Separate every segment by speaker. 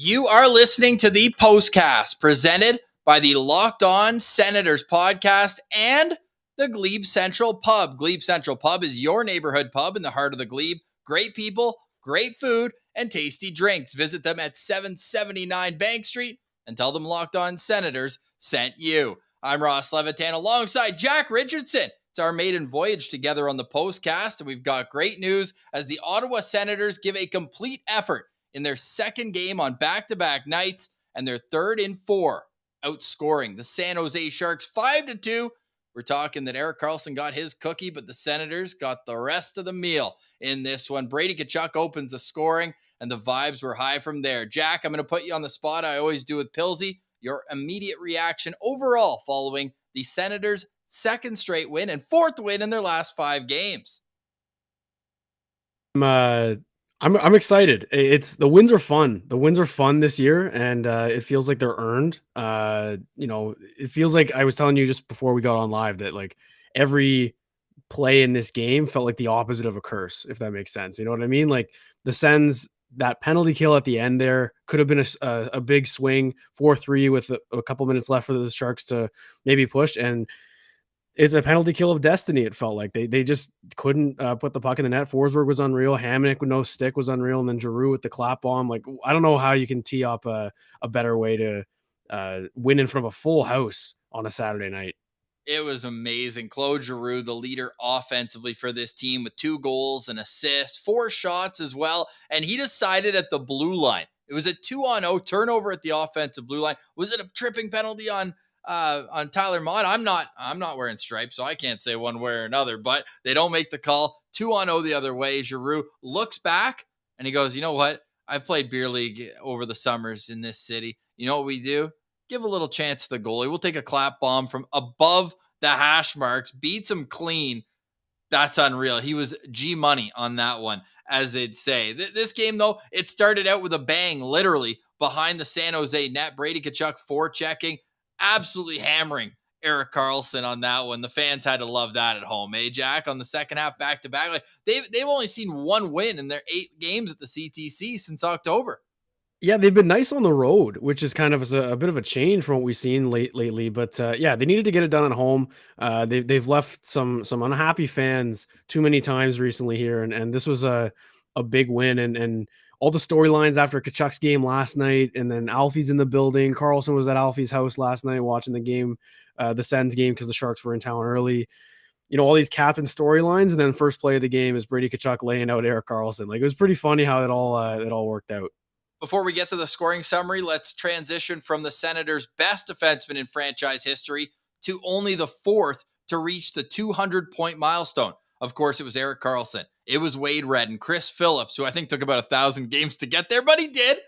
Speaker 1: You are listening to the Postcast, presented by the Locked On Senators podcast and the Glebe Central Pub. Glebe Central Pub is your neighborhood pub in the heart of the Glebe. Great people, great food, and tasty drinks. Visit them at 779 Bank Street and tell them Locked On Senators sent you. I'm Ross Levitan alongside Jack Richardson. It's our maiden voyage together on the Postcast, and we've got great news as the Ottawa Senators give a complete effort in their second game on back-to-back nights and their third in four, outscoring the San Jose Sharks 5-2. We're talking that Erik Karlsson got his cookie, but the Senators got the rest of the meal in this one. Brady Tkachuk opens the scoring, and the vibes were high from there. Jack, I'm going to put you on the spot. I always do with Pilsy. Your immediate reaction overall following the Senators' second straight win and fourth win in their last 5 games.
Speaker 2: I'm excited. The wins are fun. The wins are fun this year, and it feels like they're earned. It feels like I was telling you just before we got on live that like every play in this game felt like the opposite of a curse, if that makes sense. You know what I mean? Like the Sens, that penalty kill at the end there could have been a big swing, 4-3 with a couple minutes left for the Sharks to maybe push, and it's a penalty kill of destiny. It felt like they just couldn't put the puck in the net. Forsberg was unreal. Hamonic with no stick was unreal. And then Giroux with the clap bomb. Like, I don't know how you can tee up a better way to win in front of a full house on a Saturday night.
Speaker 1: It was amazing. Claude Giroux, the leader offensively for this team with 2 goals, an assist, 4 shots as well. And he decided at the blue line. It was a 2-on-0 turnover at the offensive blue line. Was it a tripping penalty on Tyler Mott? I'm not wearing stripes, so I can't say one way or another, but they don't make the call. 2-on-0 the other way. Giroux looks back and he goes, you know what? I've played beer league over the summers in this city. You know what we do? Give a little chance to the goalie. We'll take a clap bomb from above the hash marks, beats him clean. That's unreal. He was G money on that one, as they'd say. This game, though, it started out with a bang, literally behind the San Jose net. Brady Tkachuk forechecking, absolutely hammering Erik Karlsson on that one. The fans had to love that at home, Jack? On the second half back-to-back, like they've only seen 1 win in their 8 games at the CTC since October.
Speaker 2: Yeah, they've been nice on the road, which is kind of a bit of a change from what we've seen lately. But yeah, they needed to get it done at home. They've left some unhappy fans too many times recently here, and this was a big win. And all the storylines after Tkachuk's game last night, and then Alfie's in the building. Karlsson was at Alfie's house last night watching the game, the Sens game, because the Sharks were in town early. You know, all these captain storylines, and then first play of the game is Brady Tkachuk laying out Erik Karlsson. Like, it was pretty funny how it all worked out.
Speaker 1: Before we get to the scoring summary, let's transition from the Senators' best defenseman in franchise history to only the 4th to reach the 200-point milestone. Of course, it was Erik Karlsson. It was Wade Redden, Chris Phillips, who I think took about 1,000 games to get there, but he did.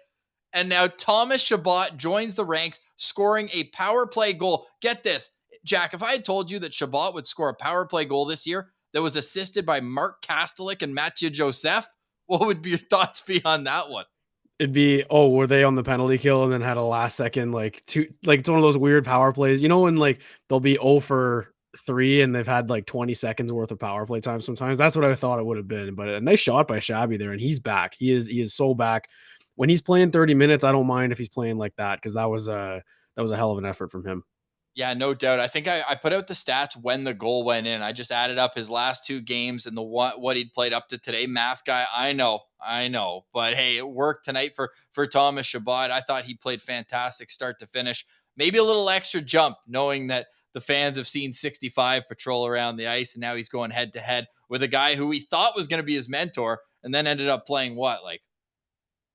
Speaker 1: And now Thomas Chabot joins the ranks, scoring a power play goal. Get this, Jack, if I had told you that Chabot would score a power play goal this year that was assisted by Mark Kastelik and Mathieu Joseph, what would your thoughts be on that one?
Speaker 2: It'd be, were they on the penalty kill and then had a last second, it's one of those weird power plays, you know, when like they'll be 0 for 3 and they've had like 20 seconds worth of power play time sometimes. That's what I thought it would have been. But a nice shot by Shabby there, and he's back. He is so back. When he's playing 30 minutes, I don't mind if he's playing like that, because that was a hell of an effort from him.
Speaker 1: Yeah, no doubt. I think I put out the stats when the goal went in. I just added up his last 2 games and what he'd played up to today. Math guy, I know. But hey, it worked tonight for Thomas Chabot. I thought he played fantastic start to finish. Maybe a little extra jump, knowing that the fans have seen 65 patrol around the ice, and now he's going head-to-head with a guy who he thought was going to be his mentor, and then ended up playing like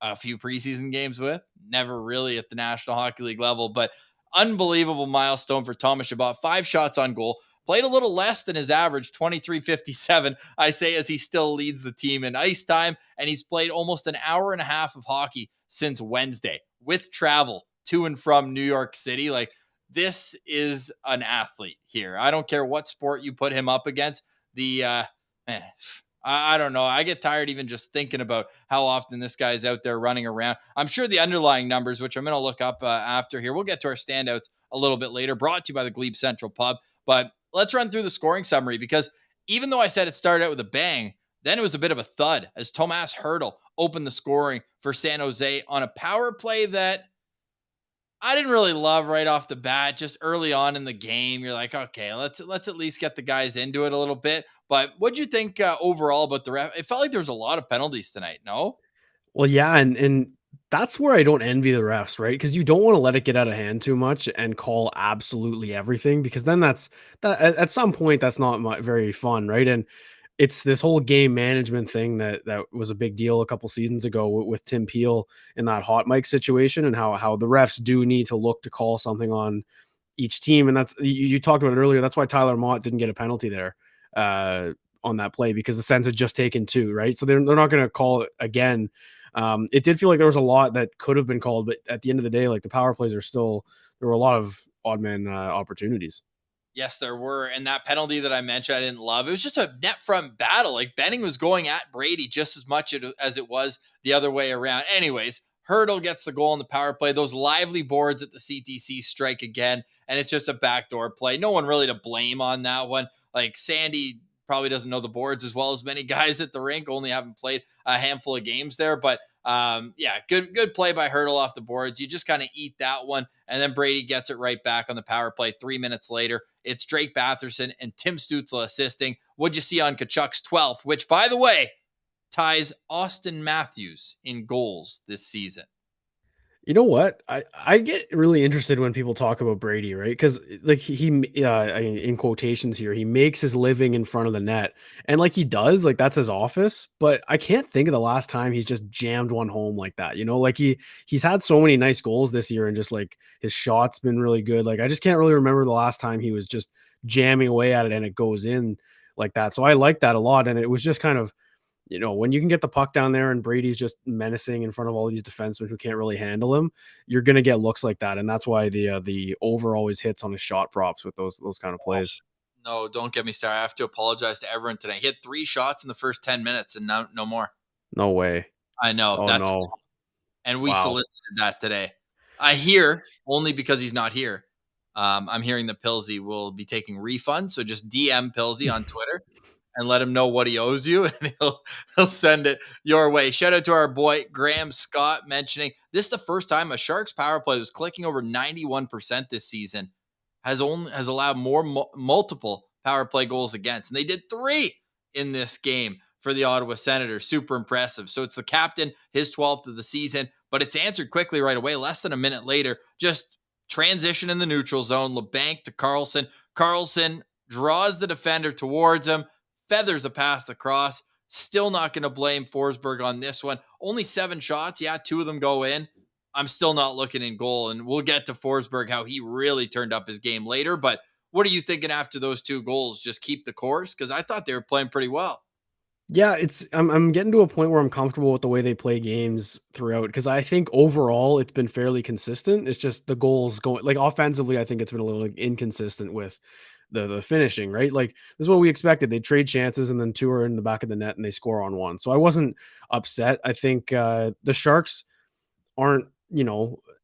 Speaker 1: a few preseason games with? Never really at the National Hockey League level, but unbelievable milestone for Thomas Chabot. 5 shots on goal. Played a little less than his average, 23:57, I say, as he still leads the team in ice time, and he's played almost an hour and a half of hockey since Wednesday with travel to and from New York City. Like, this is an athlete here. I don't care what sport you put him up against. I don't know. I get tired even just thinking about how often this guy's out there running around. I'm sure the underlying numbers, which I'm going to look up after here, we'll get to our standouts a little bit later, brought to you by the Glebe Central Pub. But let's run through the scoring summary, because even though I said it started out with a bang, then it was a bit of a thud as Tomas Hertl opened the scoring for San Jose on a power play that I didn't really love right off the bat. Just early on in the game, you're like, okay, let's at least get the guys into it a little bit. But what'd you think overall about the ref? It felt like there was a lot of penalties tonight. No.
Speaker 2: Well, yeah, and that's where I don't envy the refs, right? Because you don't want to let it get out of hand too much and call absolutely everything, because then that at some point that's not very fun, right? And it's this whole game management thing that was a big deal a couple seasons ago with Tim Peel in that hot mic situation, and how the refs do need to look to call something on each team. And that's you talked about it earlier. That's why Tyler Mott didn't get a penalty there on that play, because the Sens had just taken two, right? So they're not going to call it again. It did feel like there was a lot that could have been called, but at the end of the day, like the power plays there were a lot of odd man opportunities.
Speaker 1: Yes, there were. And that penalty that I mentioned, I didn't love. It was just a net front battle. Like Benning was going at Brady just as much as it was the other way around. Anyways, Hurdle gets the goal on the power play. Those lively boards at the CTC strike again. And it's just a backdoor play. No one really to blame on that one. Like Sandy probably doesn't know the boards as well as many guys at the rink, only having played a handful of games there. But yeah, good play by Hurdle off the boards. You just kind of eat that one. And then Brady gets it right back on the power play 3 minutes later. It's Drake Batherson and Tim Stützle assisting. What'd you see on Kachuk's 12th, which, by the way, ties Austin Matthews in goals this season?
Speaker 2: You know what? I get really interested when people talk about Brady, right? Because like he in quotations here, he makes his living in front of the net, and like he does, like that's his office. But I can't think of the last time he's just jammed one home like that. You know, like he's had so many nice goals this year, and just like his shot's been really good. Like I just can't really remember the last time he was just jamming away at it and it goes in like that. So I like that a lot, and it was just kind of, when you can get the puck down there and Brady's just menacing in front of all these defensemen who can't really handle him, you're going to get looks like that. And that's why the over always hits on his shot props with those kind of plays.
Speaker 1: No, don't get me started. I have to apologize to everyone today. He had 3 shots in the first 10 minutes and no more.
Speaker 2: No way.
Speaker 1: I know.
Speaker 2: Oh,
Speaker 1: That's
Speaker 2: no.
Speaker 1: And we
Speaker 2: Wow.
Speaker 1: solicited that today. I hear, only because he's not here, I'm hearing that Pilsy will be taking refunds. So just DM Pilsy on Twitter and let him know what he owes you, and he'll send it your way. Shout out to our boy Graham Scott mentioning this is the first time a Sharks power play was clicking over 91% this season. Has allowed more multiple power play goals against, and they did 3 in this game for the Ottawa Senators. Super impressive. So it's the captain, his 12th of the season, but it's answered quickly right away. Less than a minute later, just transition in the neutral zone. LeBanc to Carlson. Carlson draws the defender towards him, feathers a pass across. Still not going to blame Forsberg on this one. Only 7 shots. Yeah, 2 of them go in. I'm still not looking in goal, and we'll get to Forsberg, how he really turned up his game later. But what are you thinking after those 2 goals? Just keep the course? Because I thought they were playing pretty well.
Speaker 2: Yeah, I'm getting to a point where I'm comfortable with the way they play games throughout, because I think overall it's been fairly consistent. It's just the goals going, like, offensively, I think it's been a little inconsistent with the finishing, right? Like this is what we expected. They trade chances and then 2 are in the back of the net and they score on 1. So I wasn't upset. I think the Sharks aren't,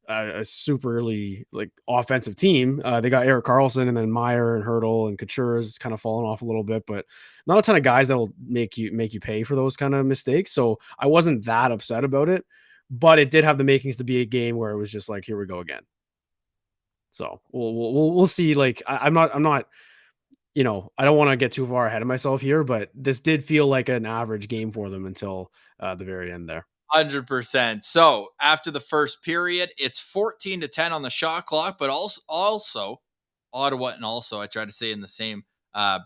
Speaker 2: a superly like offensive team. They got Erik Karlsson and then Meyer and Hurdle and Couture's kind of fallen off a little bit, but not a ton of guys that'll make you pay for those kind of mistakes. So I wasn't that upset about it, but it did have the makings to be a game where it was just like, here we go again. So we'll see. Like I'm not, I don't want to get too far ahead of myself here, but this did feel like an average game for them until the very end there.
Speaker 1: 100%. So after the first period, it's 14-10 on the shot clock, but also Ottawa, and also I tried to say in the same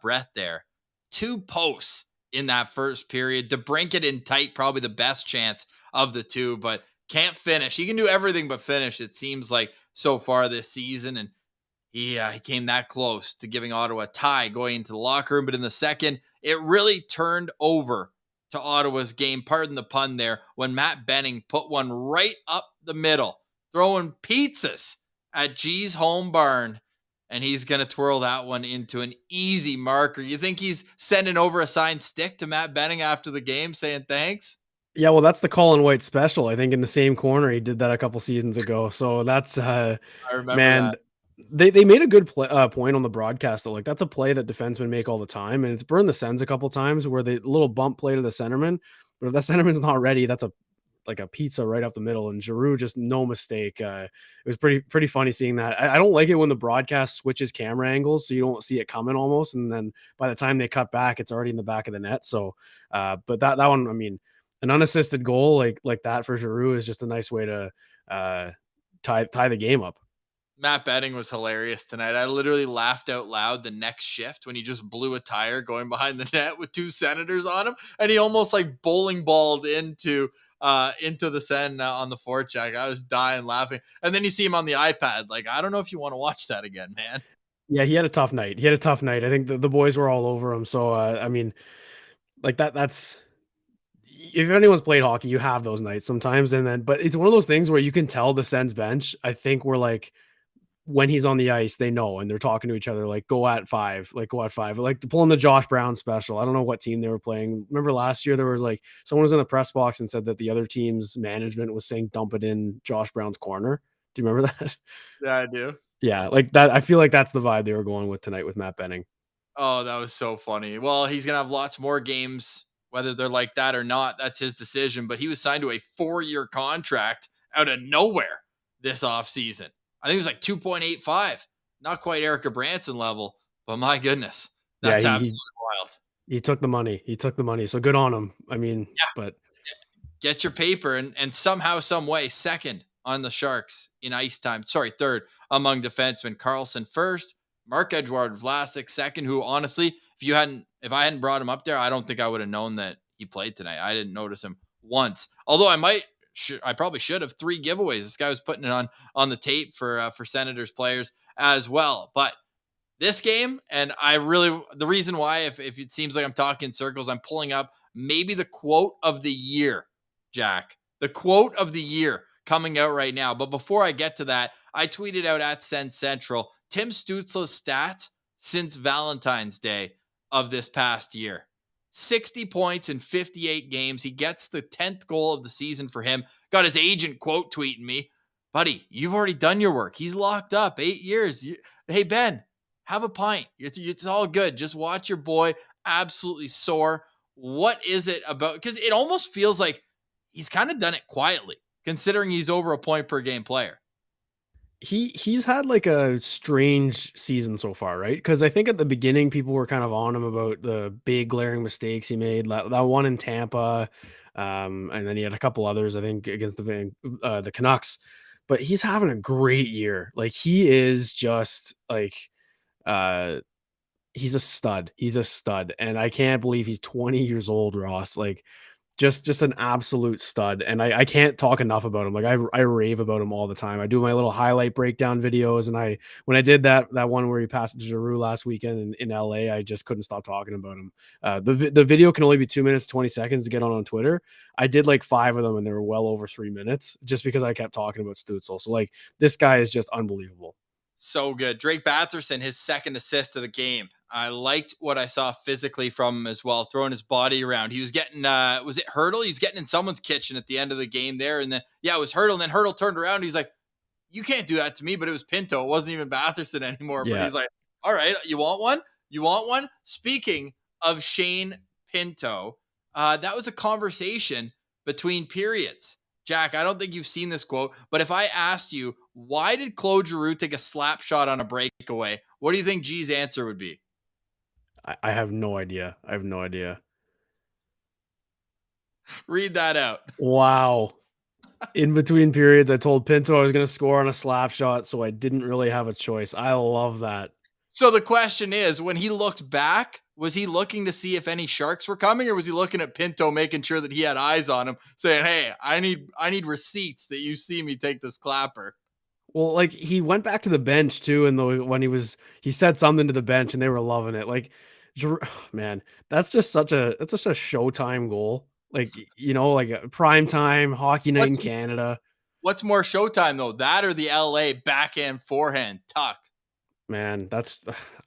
Speaker 1: breath there, 2 posts in that first period. DeBrincat in tight, probably the best chance of the 2, but can't finish. He can do everything but finish, it seems like, so far this season. And he came that close to giving Ottawa a tie going into the locker room. But in the second, it really turned over to Ottawa's game, pardon the pun there, when Matt Benning put one right up the middle, throwing pizzas at G's home barn. And he's going to twirl that one into an easy marker. You think he's sending over a signed stick to Matt Benning after the game saying thanks?
Speaker 2: Yeah, well, that's the Colin White special. I think in the same corner, he did that a couple seasons ago. So that's,
Speaker 1: I remember
Speaker 2: man,
Speaker 1: that.
Speaker 2: they made a good point on the broadcast though. Like that's a play that defensemen make all the time, and it's burned the Sens a couple times where the little bump play to the centerman. But if that centerman's not ready, that's a pizza right up the middle. And Giroux, just no mistake. It was pretty funny seeing that. I don't like it when the broadcast switches camera angles, so you don't see it coming almost, and then by the time they cut back, it's already in the back of the net. So, but that one, I mean, an unassisted goal like that for Giroux is just a nice way to tie the game up.
Speaker 1: Matt Benning was hilarious tonight. I literally laughed out loud the next shift when he just blew a tire going behind the net with two Senators on him, and he almost like bowling balled into the Sen on the forecheck. I was dying laughing. And then you see him on the iPad. Like, I don't know if you want to watch that again, man.
Speaker 2: Yeah, he had a tough night. I think the boys were all over him. So I mean, like that's if anyone's played hockey, you have those nights sometimes. And then, but it's one of those things where you can tell the Sens bench, I think, we're like, when he's on the ice, they know, and they're talking to each other like, go at five, like pulling the Josh Brown special. I don't know what team they were playing. Remember last year, there was like someone was in the press box and said that the other team's management was saying, dump it in Josh Brown's corner. Do you remember that?
Speaker 1: Yeah, I do.
Speaker 2: Yeah, like that. I feel like that's the vibe they were going with tonight with Matt Benning.
Speaker 1: Oh, that was so funny. Well, he's going to have lots more games, whether they're like that or not. That's his decision. But he was signed to a 4-year contract out of nowhere this offseason. I think it was like 2.85. Not quite Erica Branson level, but my goodness, that's absolutely wild.
Speaker 2: He took the money. So good on him. I mean,
Speaker 1: yeah.
Speaker 2: But
Speaker 1: get your paper and somehow, some way, second on the Sharks in ice time. Sorry, third among defensemen. Carlson first, Marc-Edouard Vlasic second, who honestly, if I hadn't brought him up there, I don't think I would have known that he played tonight. I didn't notice him once. Although I probably should have. 3 giveaways. This guy was putting it on the tape for Senators players as well. But this game, and the reason why, if it seems like I'm talking in circles, I'm pulling up maybe the quote of the year, Jack. The quote of the year coming out right now. But before I get to that, I tweeted out at Sen Central Tim Stützle's stats since Valentine's Day of this past year. 60 points in 58 games. He gets the 10th goal of the season for him. Got his agent quote tweeting me, buddy, you've already done your work. He's locked up 8 years. Hey, Ben, have a pint. It's all good. Just watch your boy absolutely soar. What is it about? Because it almost feels like he's kind of done it quietly, considering he's over a point per game player.
Speaker 2: He's had like a strange season so far, right? Because I think at the beginning people were kind of on him about the big glaring mistakes he made. That one in Tampa, and then he had a couple others, I think, against the Canucks. But he's having a great year. Like he is just like, he's a stud. He's a stud, and I can't believe he's 20 years old, Ross. Like just an absolute stud. And I can't talk enough about him. Like I rave about him all the time. I do my little highlight breakdown videos. And when I did that one where he passed to Giroux last weekend in LA, I just couldn't stop talking about him. The video can only be 2 minutes, 20 seconds to get on Twitter. I did like 5 of them and they were well over 3 minutes just because I kept talking about Stützle. So like this guy is just unbelievable.
Speaker 1: So good. Drake Batherson, his second assist of the game. I liked what I saw physically from him as well, throwing his body around. He was getting, was it Hurdle? He was getting in someone's kitchen at the end of the game there. And then, yeah, it was Hurdle. And then Hurdle turned around. And he's like, you can't do that to me. But it was Pinto. It wasn't even Batherson anymore. Yeah. But he's like, all right, you want one? You want one? Speaking of Shane Pinto, that was a conversation between periods. Jack, I don't think you've seen this quote, but if I asked you, why did Claude Giroux take a slap shot on a breakaway? What do you think G's answer would be?
Speaker 2: I have no idea.
Speaker 1: Read that out.
Speaker 2: Wow. In between periods, I told Pinto I was going to score on a slap shot, so I didn't really have a choice. I love that.
Speaker 1: So the question is, when he looked back, was he looking to see if any Sharks were coming, or was he looking at Pinto, making sure that he had eyes on him, saying, hey, I need receipts that you see me take this clapper?
Speaker 2: Well, like he went back to the bench too, and when he said something to the bench, and they were loving it. Like, man, that's just such a Showtime goal. Like, like a prime time hockey night in Canada.
Speaker 1: What's more Showtime though, that or the LA backhand forehand tuck?
Speaker 2: Man,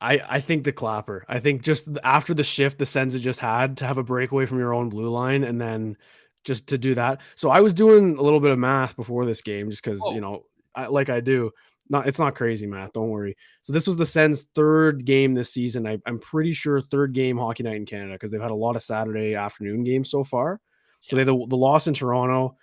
Speaker 2: I think the clapper. I think just after the shift the Sens just had to have a breakaway from your own blue line, and then just to do that. So I was doing a little bit of math before this game, just because I do. It's not crazy math. Don't worry. So this was the Sens' 3rd game this season. I'm pretty sure 3rd game hockey night in Canada, because they've had a lot of Saturday afternoon games so far. So they had the loss in Toronto,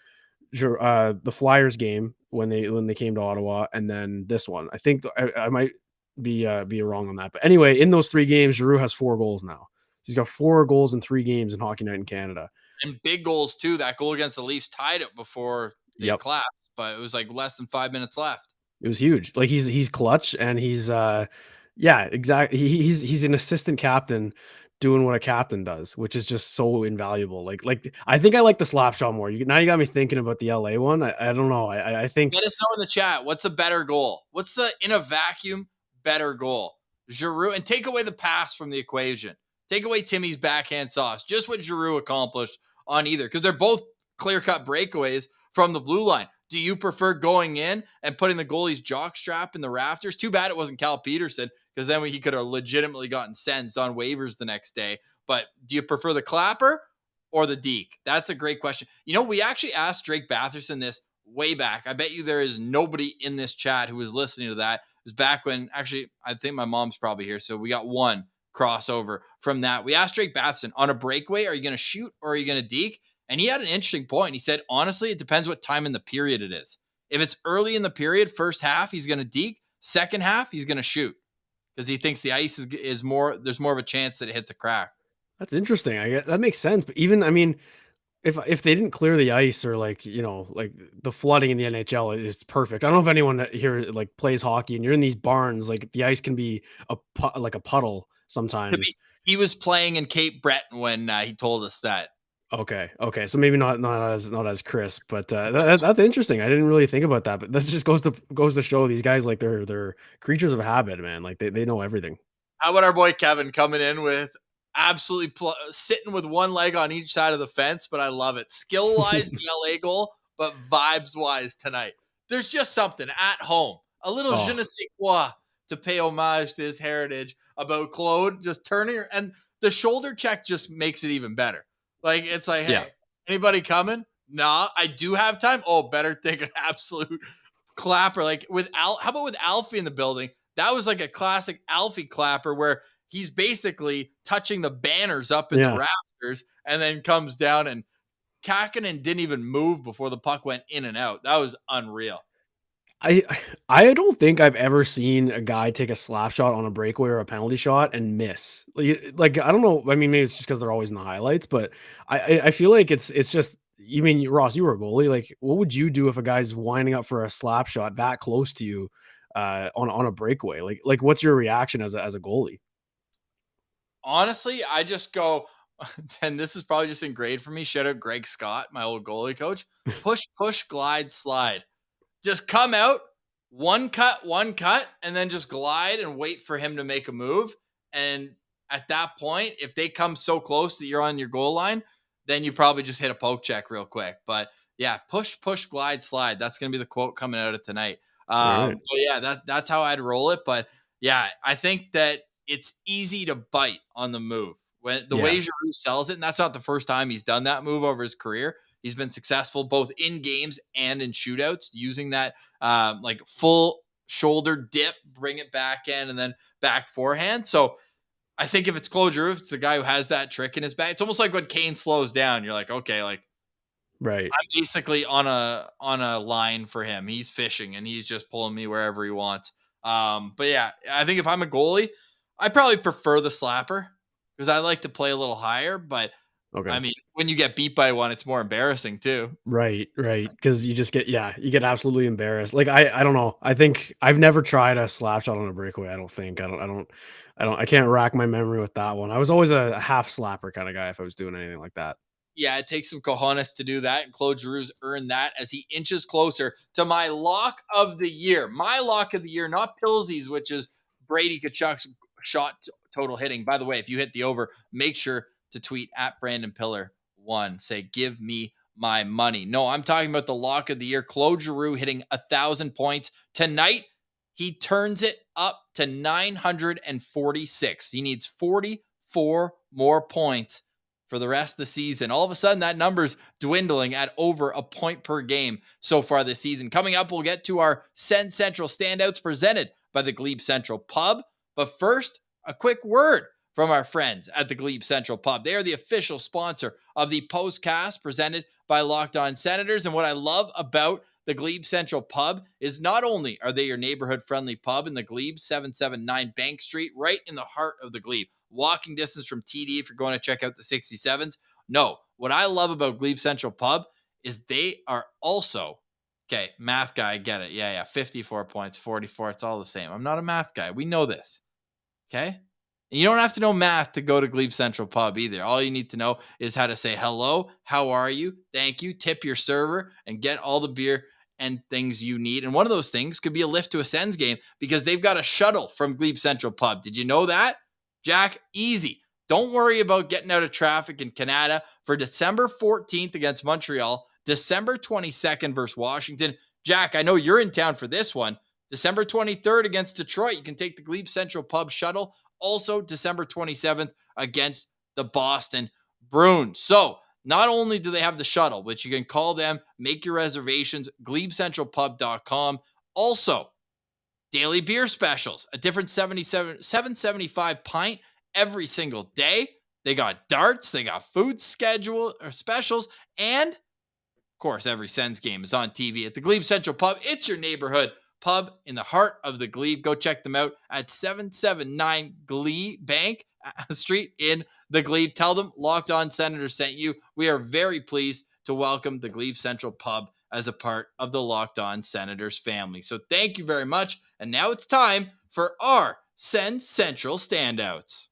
Speaker 2: the Flyers game when they came to Ottawa, and then this one. I think I might be wrong on that, but anyway, in those 3 games, Giroux has 4 goals now. He's got 4 goals in 3 games in Hockey Night in Canada.
Speaker 1: And big goals too. That goal against the Leafs tied it before they
Speaker 2: Yep.
Speaker 1: collapsed, but it was like less than 5 minutes left.
Speaker 2: It was huge. Like he's clutch and he's yeah, exactly. He's an assistant captain doing what a captain does, which is just so invaluable. Like I think I like the slap shot more. Now you got me thinking about the LA one. I don't know. I think
Speaker 1: Let us know in the chat. What's a better goal? What's the in a vacuum better goal? Giroux, and take away the pass from the equation. Take away Timmy's backhand sauce. Just what Giroux accomplished on either, because they're both clear-cut breakaways from the blue line. Do you prefer going in and putting the goalie's jock strap in the rafters? Too bad it wasn't Cal Peterson, because then he could have legitimately gotten sentenced on waivers the next day. But do you prefer the clapper or the deke? That's a great question. You know, we actually asked Drake Batherson this way back. I bet you there is nobody in this chat who was listening to that. It was back when, actually, I think my mom's probably here. So we got one crossover from that. We asked Drake Batherson, on a breakaway, are you going to shoot or are you going to deke? And he had an interesting point. He said, honestly, it depends what time in the period it is. If it's early in the period, first half, he's going to deke. Second half, he's going to shoot because he thinks the ice is more, there's more of a chance that it hits a crack.
Speaker 2: that's interesting. I get that makes sense. But even, I mean, if they didn't clear the ice or like, you know, like the flooding in the NHL is perfect. I don't know if anyone here like plays hockey and you're in these barns, like the ice can be like a puddle sometimes.
Speaker 1: He was playing in Cape Breton when he told us that.
Speaker 2: Okay. So maybe not as crisp, but that's interesting. I didn't really think about that, but this just goes to show these guys, like they're creatures of habit, man. Like they know everything.
Speaker 1: How about our boy Kevin coming in with absolutely sitting with one leg on each side of the fence, but I love it. Skill wise, the LA goal, but vibes wise tonight. There's just something at home, a little je ne sais quoi to pay homage to his heritage about Claude just turning, and the shoulder check just makes it even better. Like, it's like, hey, anybody coming? Nah, I do have time. Oh, better take an absolute clapper. Like how about with Alfie in the building? That was like a classic Alfie clapper where he's basically touching the banners up in the rafters and then comes down, and Kakinen didn't even move before the puck went in and out. That was unreal.
Speaker 2: I don't think I've ever seen a guy take a slap shot on a breakaway or a penalty shot and miss. Like I don't know. I mean, maybe it's just because they're always in the highlights, but I feel like it's just. You mean, Ross, you were a goalie. Like, what would you do if a guy's winding up for a slap shot that close to you on a breakaway? Like what's your reaction as a goalie?
Speaker 1: Honestly, I just go, and this is probably just engraved for me. Shout out Greg Scott, my old goalie coach. Push, glide, slide. Just come out, one cut, and then just glide and wait for him to make a move. And at that point, if they come so close that you're on your goal line, then you probably just hit a poke check real quick. But yeah, push, glide, slide. That's going to be the quote coming out of tonight.
Speaker 2: Right.
Speaker 1: So yeah, that's how I'd roll it. But yeah, I think that it's easy to bite on the move. When the way Giroux sells it, and that's not the first time he's done that move over his career. He's been successful both in games and in shootouts using that like full shoulder dip, bring it back in, and then back forehand. So I think if it's Claude Giroux, if it's a guy who has that trick in his bag, it's almost like when Kane slows down, you're like, okay, like
Speaker 2: Right.
Speaker 1: I'm basically on a line for him. He's fishing and he's just pulling me wherever he wants. But yeah, I think if I'm a goalie, I probably prefer the slapper because I like to play a little higher. But
Speaker 2: Okay.
Speaker 1: I mean, when you get beat by one, it's more embarrassing too.
Speaker 2: Right. Because you just you get absolutely embarrassed. Like I don't know. I think I've never tried a slap shot on a breakaway. I don't think. I can't rack my memory with that one. I was always a half slapper kind of guy if I was doing anything like that.
Speaker 1: Yeah, it takes some cojones to do that, and Claude Giroux's earned that as he inches closer to my lock of the year. My lock of the year, not Pilsey's, which is Brady Tkachuk's shot total hitting. By the way, if you hit the over, make sure to tweet at Brandon Pillar 1. Say, give me my money. No, I'm talking about the lock of the year. Claude Giroux hitting 1,000 points. Tonight, he turns it up to 946. He needs 44 more points for the rest of the season. All of a sudden, that number's dwindling at over a point per game so far this season. Coming up, we'll get to our Send Central standouts presented by the Glebe Central Pub. But first, a quick word from our friends at the Glebe Central Pub. They are the official sponsor of the Postcast presented by Locked On Senators. And what I love about the Glebe Central Pub is not only are they your neighborhood-friendly pub in the Glebe, 779 Bank Street, right in the heart of the Glebe. Walking distance from TD if you're going to check out the 67s. No, what I love about Glebe Central Pub is they are also, okay, math guy, get it. Yeah, 54 points, 44, it's all the same. I'm not a math guy. We know this, okay? And you don't have to know math to go to Glebe Central Pub either. All you need to know is how to say hello, how are you, thank you, tip your server, and get all the beer and things you need. And one of those things could be a lift to a Sens game because they've got a shuttle from Glebe Central Pub. Did you know that? Jack, easy. Don't worry about getting out of traffic in Canada for December 14th against Montreal, December 22nd versus Washington. Jack, I know you're in town for this one. December 23rd against Detroit. You can take the Glebe Central Pub shuttle. Also, December 27th against the Boston Bruins. So, not only do they have the shuttle, which you can call them, make your reservations, glebecentralpub.com. Also, daily beer specials, a different $7.75 pint every single day. They got darts, they got food schedule or specials, and of course, every Sens game is on TV at the Glebe Central Pub. It's your neighborhood pub in the heart of the Glebe. Go check them out at 779 Glebe Bank Street in the Glebe. Tell them Locked On Senators sent you. We are very pleased to welcome the Glebe Central Pub as a part of the Locked On Senators family. So thank you very much. And now it's time for our Sens Central standouts.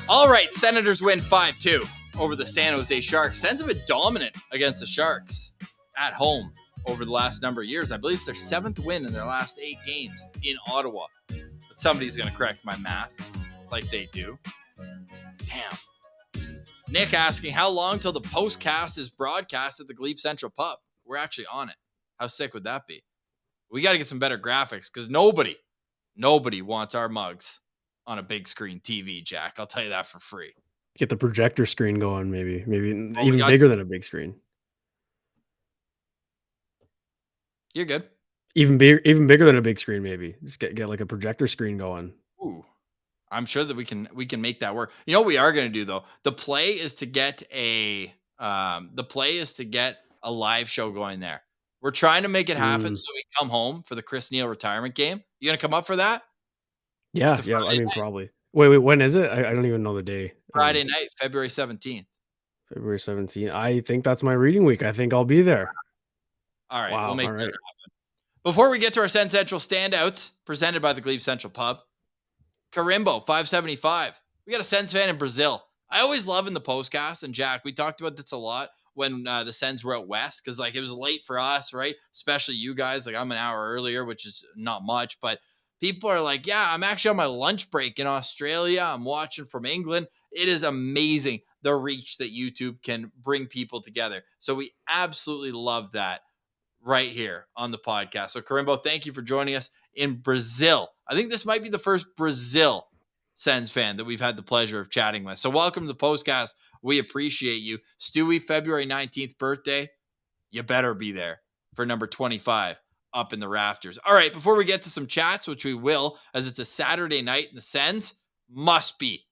Speaker 1: All right, Senators win 5-2 over the San Jose Sharks. Sens have been dominant against the Sharks at home over the last number of years. I believe it's their 7th win in their last 8 games in Ottawa. But somebody's going to correct my math like they do. Damn. Nick asking, how long till the postcast is broadcast at the Glebe Central Pub? We're actually on it. How sick would that be? We got to get some better graphics because nobody wants our mugs on a big screen TV, Jack. I'll tell you that for free.
Speaker 2: Get the projector screen going, maybe even bigger than a big screen.
Speaker 1: You're good.
Speaker 2: Even bigger than a big screen, maybe. Just get like a projector screen going.
Speaker 1: Ooh. I'm sure that we can make that work. You know what we are going to do though? The play is to get a live show going there. We're trying to make it happen so we come home for the Chris Neil retirement game. You going to come up for that?
Speaker 2: Yeah. I mean, probably. Wait, when is it? I don't even know the day.
Speaker 1: Friday night, February 17th.
Speaker 2: February 17th. I think that's my reading week. I think I'll be there.
Speaker 1: All right. Wow, we'll make that happen. Before we get to our Sens Central standouts presented by the Glebe Central Pub, Carimbo, 575. We got a Sens fan in Brazil. I always love in the postcast, and Jack, we talked about this a lot when the Sens were out west, because like it was late for us, right? Especially you guys. Like I'm an hour earlier, which is not much, but people are like, yeah, I'm actually on my lunch break in Australia. I'm watching from England. It is amazing the reach that YouTube can bring people together. So we absolutely love that right here on the podcast. So Carimbo, thank you for joining us in Brazil. I think this might be the first Brazil Sens fan that we've had the pleasure of chatting with. So welcome to the postcast. We appreciate you. Stewie, February 19th birthday. You better be there for number 25 up in the rafters. All right, before we get to some chats, which we will, as it's a Saturday night and the Sens must be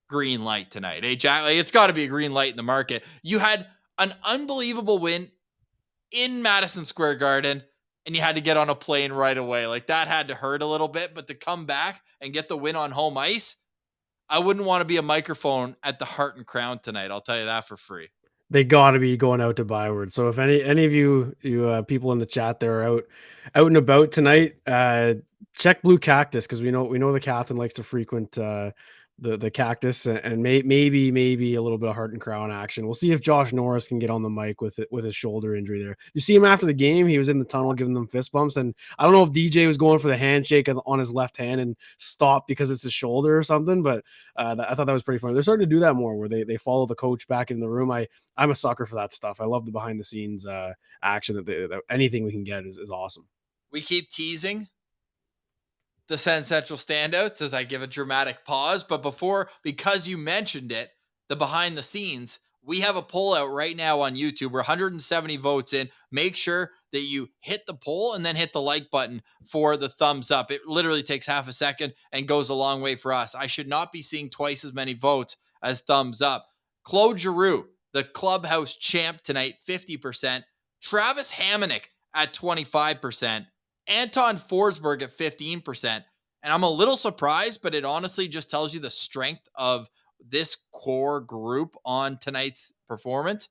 Speaker 1: green light tonight. Hey, Jack, like, it's got to be a green light in the market. You had an unbelievable win in Madison Square Garden, and you had to get on a plane right away. Like, that had to hurt a little bit, but to come back and get the win on home ice, I wouldn't want to be a microphone at the Heart and Crown tonight. I'll tell you that for free.
Speaker 2: They got to be going out to Byward. So if any of you people in the chat there are out and about tonight, check Blue Cactus, because we know the captain likes to frequent the Cactus, and maybe a little bit of Heart and Crown action. We'll see if Josh Norris can get on the mic with his shoulder injury there. You see him after the game, he was in the tunnel giving them fist bumps, and I don't know if DJ was going for the handshake on his left hand and stopped because it's his shoulder or something, but I thought that was pretty funny. They're starting to do that more, where they follow the coach back in the room. I'm a sucker for that stuff. I love the behind the scenes action that anything we can get is awesome.
Speaker 1: We keep teasing the Sens Central standouts as I give a dramatic pause. But because you mentioned it, the behind the scenes, we have a poll out right now on YouTube. We're 170 votes in. Make sure that you hit the poll and then hit the like button for the thumbs up. It literally takes half a second and goes a long way for us. I should not be seeing twice as many votes as thumbs up. Claude Giroux, the clubhouse champ tonight, 50%. Travis Hamonic at 25%. Anton Forsberg at 15%. And I'm a little surprised, but it honestly just tells you the strength of this core group on tonight's performance.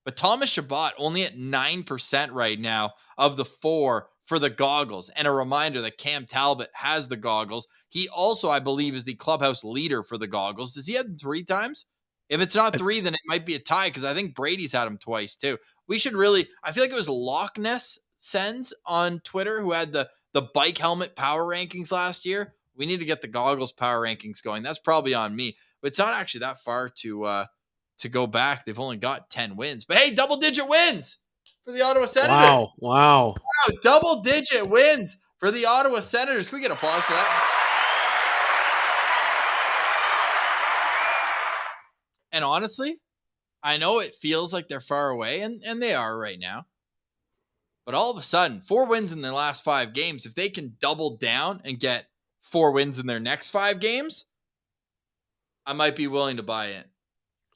Speaker 1: But Thomas Chabot only at 9% right now of the 4 for the goggles. And a reminder that Cam Talbot has the goggles. He also, I believe, is the clubhouse leader for the goggles. Does he have them 3 times? If it's not 3, then it might be a tie because I think Brady's had them twice too. We should really, I feel like it was Loch Ness Sens on Twitter who had the bike helmet power rankings last year. We need to get the goggles power rankings going. That's probably on me. But it's not actually that far to go back. They've only got 10 wins. But hey, double-digit wins for the Ottawa Senators.
Speaker 2: Wow.
Speaker 1: Double-digit wins for the Ottawa Senators. Can we get applause for that? And honestly, I know it feels like they're far away, and they are right now. But all of a sudden, 4 wins in their last 5 games. If they can double down and get 4 wins in their next 5 games, I might be willing to buy in.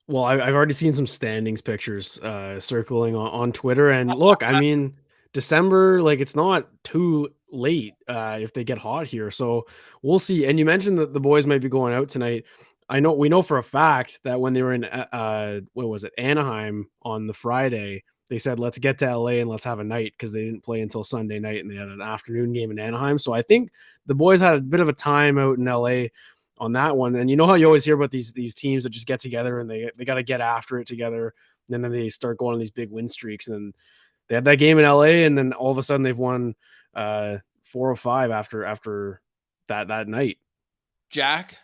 Speaker 2: Well, I've already seen some standings pictures circling on Twitter. And look, I mean, December, like it's not too late if they get hot here. So we'll see. And you mentioned that the boys might be going out tonight. We know for a fact that when they were in what was it, Anaheim on the Friday, they said let's get to LA and let's have a night because they didn't play until Sunday night and they had an afternoon game in Anaheim. So I think the boys had a bit of a time out in LA on that one. And you know how you always hear about these teams that just get together and they got to get after it together. And then they start going on these big win streaks. And then they had that game in LA and then all of a sudden they've won 4 or 5 after that night.
Speaker 1: Jack,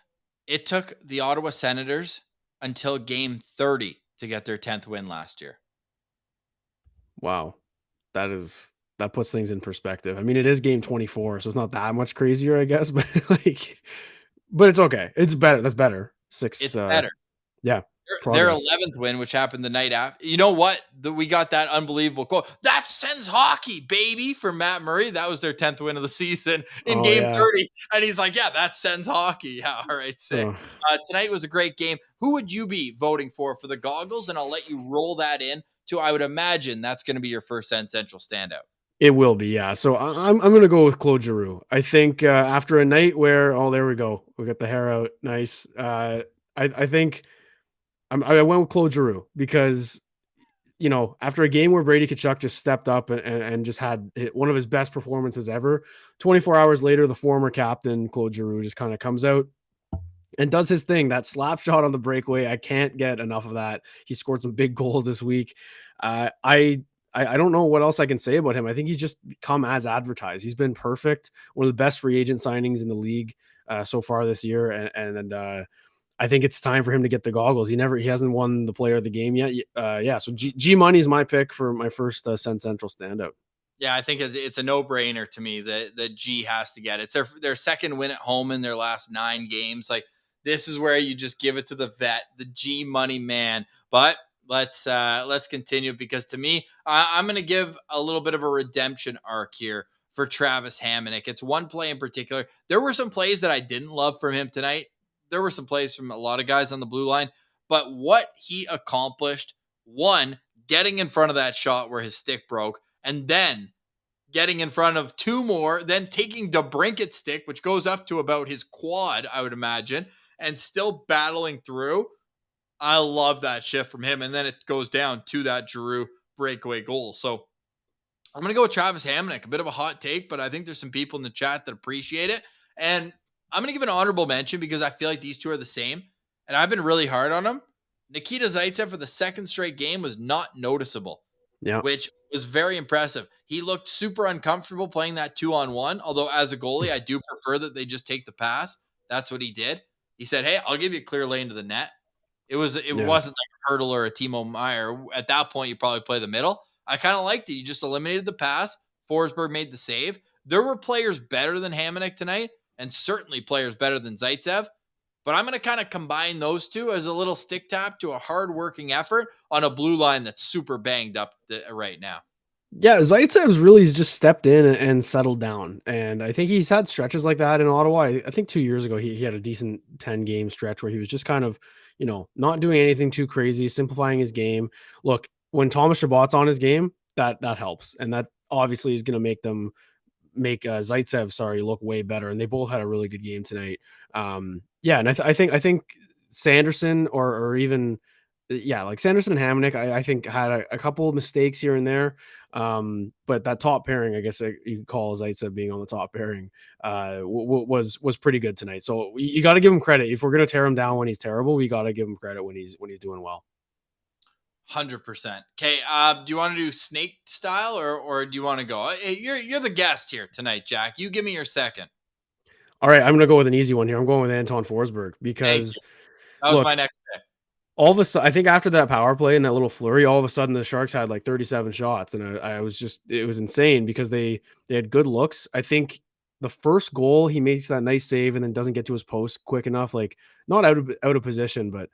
Speaker 1: it took the Ottawa Senators until game 30 to get their 10th win last year.
Speaker 2: Wow. That puts things in perspective. I mean, it is game 24, so it's not that much crazier, I guess, but but it's okay. It's better. That's better. 6.
Speaker 1: It's better.
Speaker 2: Yeah.
Speaker 1: Their 11th win, which happened the night after. You know what? We got that unbelievable quote. That's Sens hockey, baby, from Matt Murray. That was their 10th win of the season in game 30. And he's like, yeah, that's Sens hockey. Yeah, all right, sick. Tonight was a great game. Who would you be voting for the goggles? And I'll let you roll that in to, I would imagine that's going to be your first Sens Central standout.
Speaker 2: It will be, yeah. So I'm going to go with Claude Giroux. I think after a night where, there we go. We got the hair out. Nice. I think I went with Claude Giroux because, after a game where Brady Tkachuk just stepped up and just had one of his best performances ever, 24 hours later, the former captain, Claude Giroux, just kind of comes out and does his thing. That slap shot on the breakaway, I can't get enough of that. He scored some big goals this week. I don't know what else I can say about him. I think he's just come as advertised. He's been perfect. One of the best free agent signings in the league so far this year. And I think it's time for him to get the goggles. He hasn't won the player of the game yet. So G Money is my pick for my first Sens Central standout.
Speaker 1: Yeah, I think it's a no-brainer to me that G has to get it. It's their second win at home in their last 9 games. Like, this is where you just give it to the vet, the G Money man. But let's continue, because to me, I'm going to give a little bit of a redemption arc here for Travis Hamonic. It's one play in particular. There were some plays that I didn't love from him tonight. There were some plays from a lot of guys on the blue line, but what he accomplished, one, getting in front of that shot where his stick broke, and then getting in front of 2 more, then taking DeBrinket's stick, which goes up to about his quad, I would imagine, and still battling through. I love that shift from him. And then it goes down to that Giroux breakaway goal. So I'm going to go with Travis Hamonic. A bit of a hot take, but I think there's some people in the chat that appreciate it. And I'm going to give an honorable mention because I feel like these two are the same. And I've been really hard on them. Nikita Zaitsev for the second straight game was not noticeable, which was very impressive. He looked super uncomfortable playing that 2-on-1. Although as a goalie, I do prefer that they just take the pass. That's what he did. He said, hey, I'll give you a clear lane to the net. It wasn't like a Hurdle or a Timo Meyer. At that point, you probably play the middle. I kind of liked it. You just eliminated the pass. Forsberg made the save. There were players better than Hamonic tonight, and certainly players better than Zaitsev. But I'm going to kind of combine those two as a little stick tap to a hard-working effort on a blue line that's super banged up right now.
Speaker 2: Yeah, Zaitsev's really just stepped in and settled down, and I think he's had stretches like that in Ottawa. I think 2 years ago he had a decent 10-game stretch where he was just kind of, not doing anything too crazy, simplifying his game. Look, when Thomas Chabot's on his game, that helps, and that obviously is going to make Zaitsev, look way better. And they both had a really good game tonight. Yeah, and I think Sanderson or even like Sanderson and Hamonic, I think had a couple of mistakes here and there. But that top pairing, I guess you could call Zaitsev being on the top pairing, was pretty good tonight. So you got to give him credit. If we're gonna tear him down when he's terrible, we got to give him credit when he's doing well.
Speaker 1: 100%. Okay, do you want to do snake style or do you want to go? Hey, you're the guest here tonight, Jack. You give me your second.
Speaker 2: All right, I'm gonna go with an easy one here. I'm going with Anton Forsberg because
Speaker 1: that was my next pick.
Speaker 2: All of a sudden, I think after that power play and that little flurry, all of a sudden the Sharks had like 37 shots, and I was just, it was insane because they had good looks. I think the first goal, he makes that nice save and then doesn't get to his post quick enough, like not out of position, but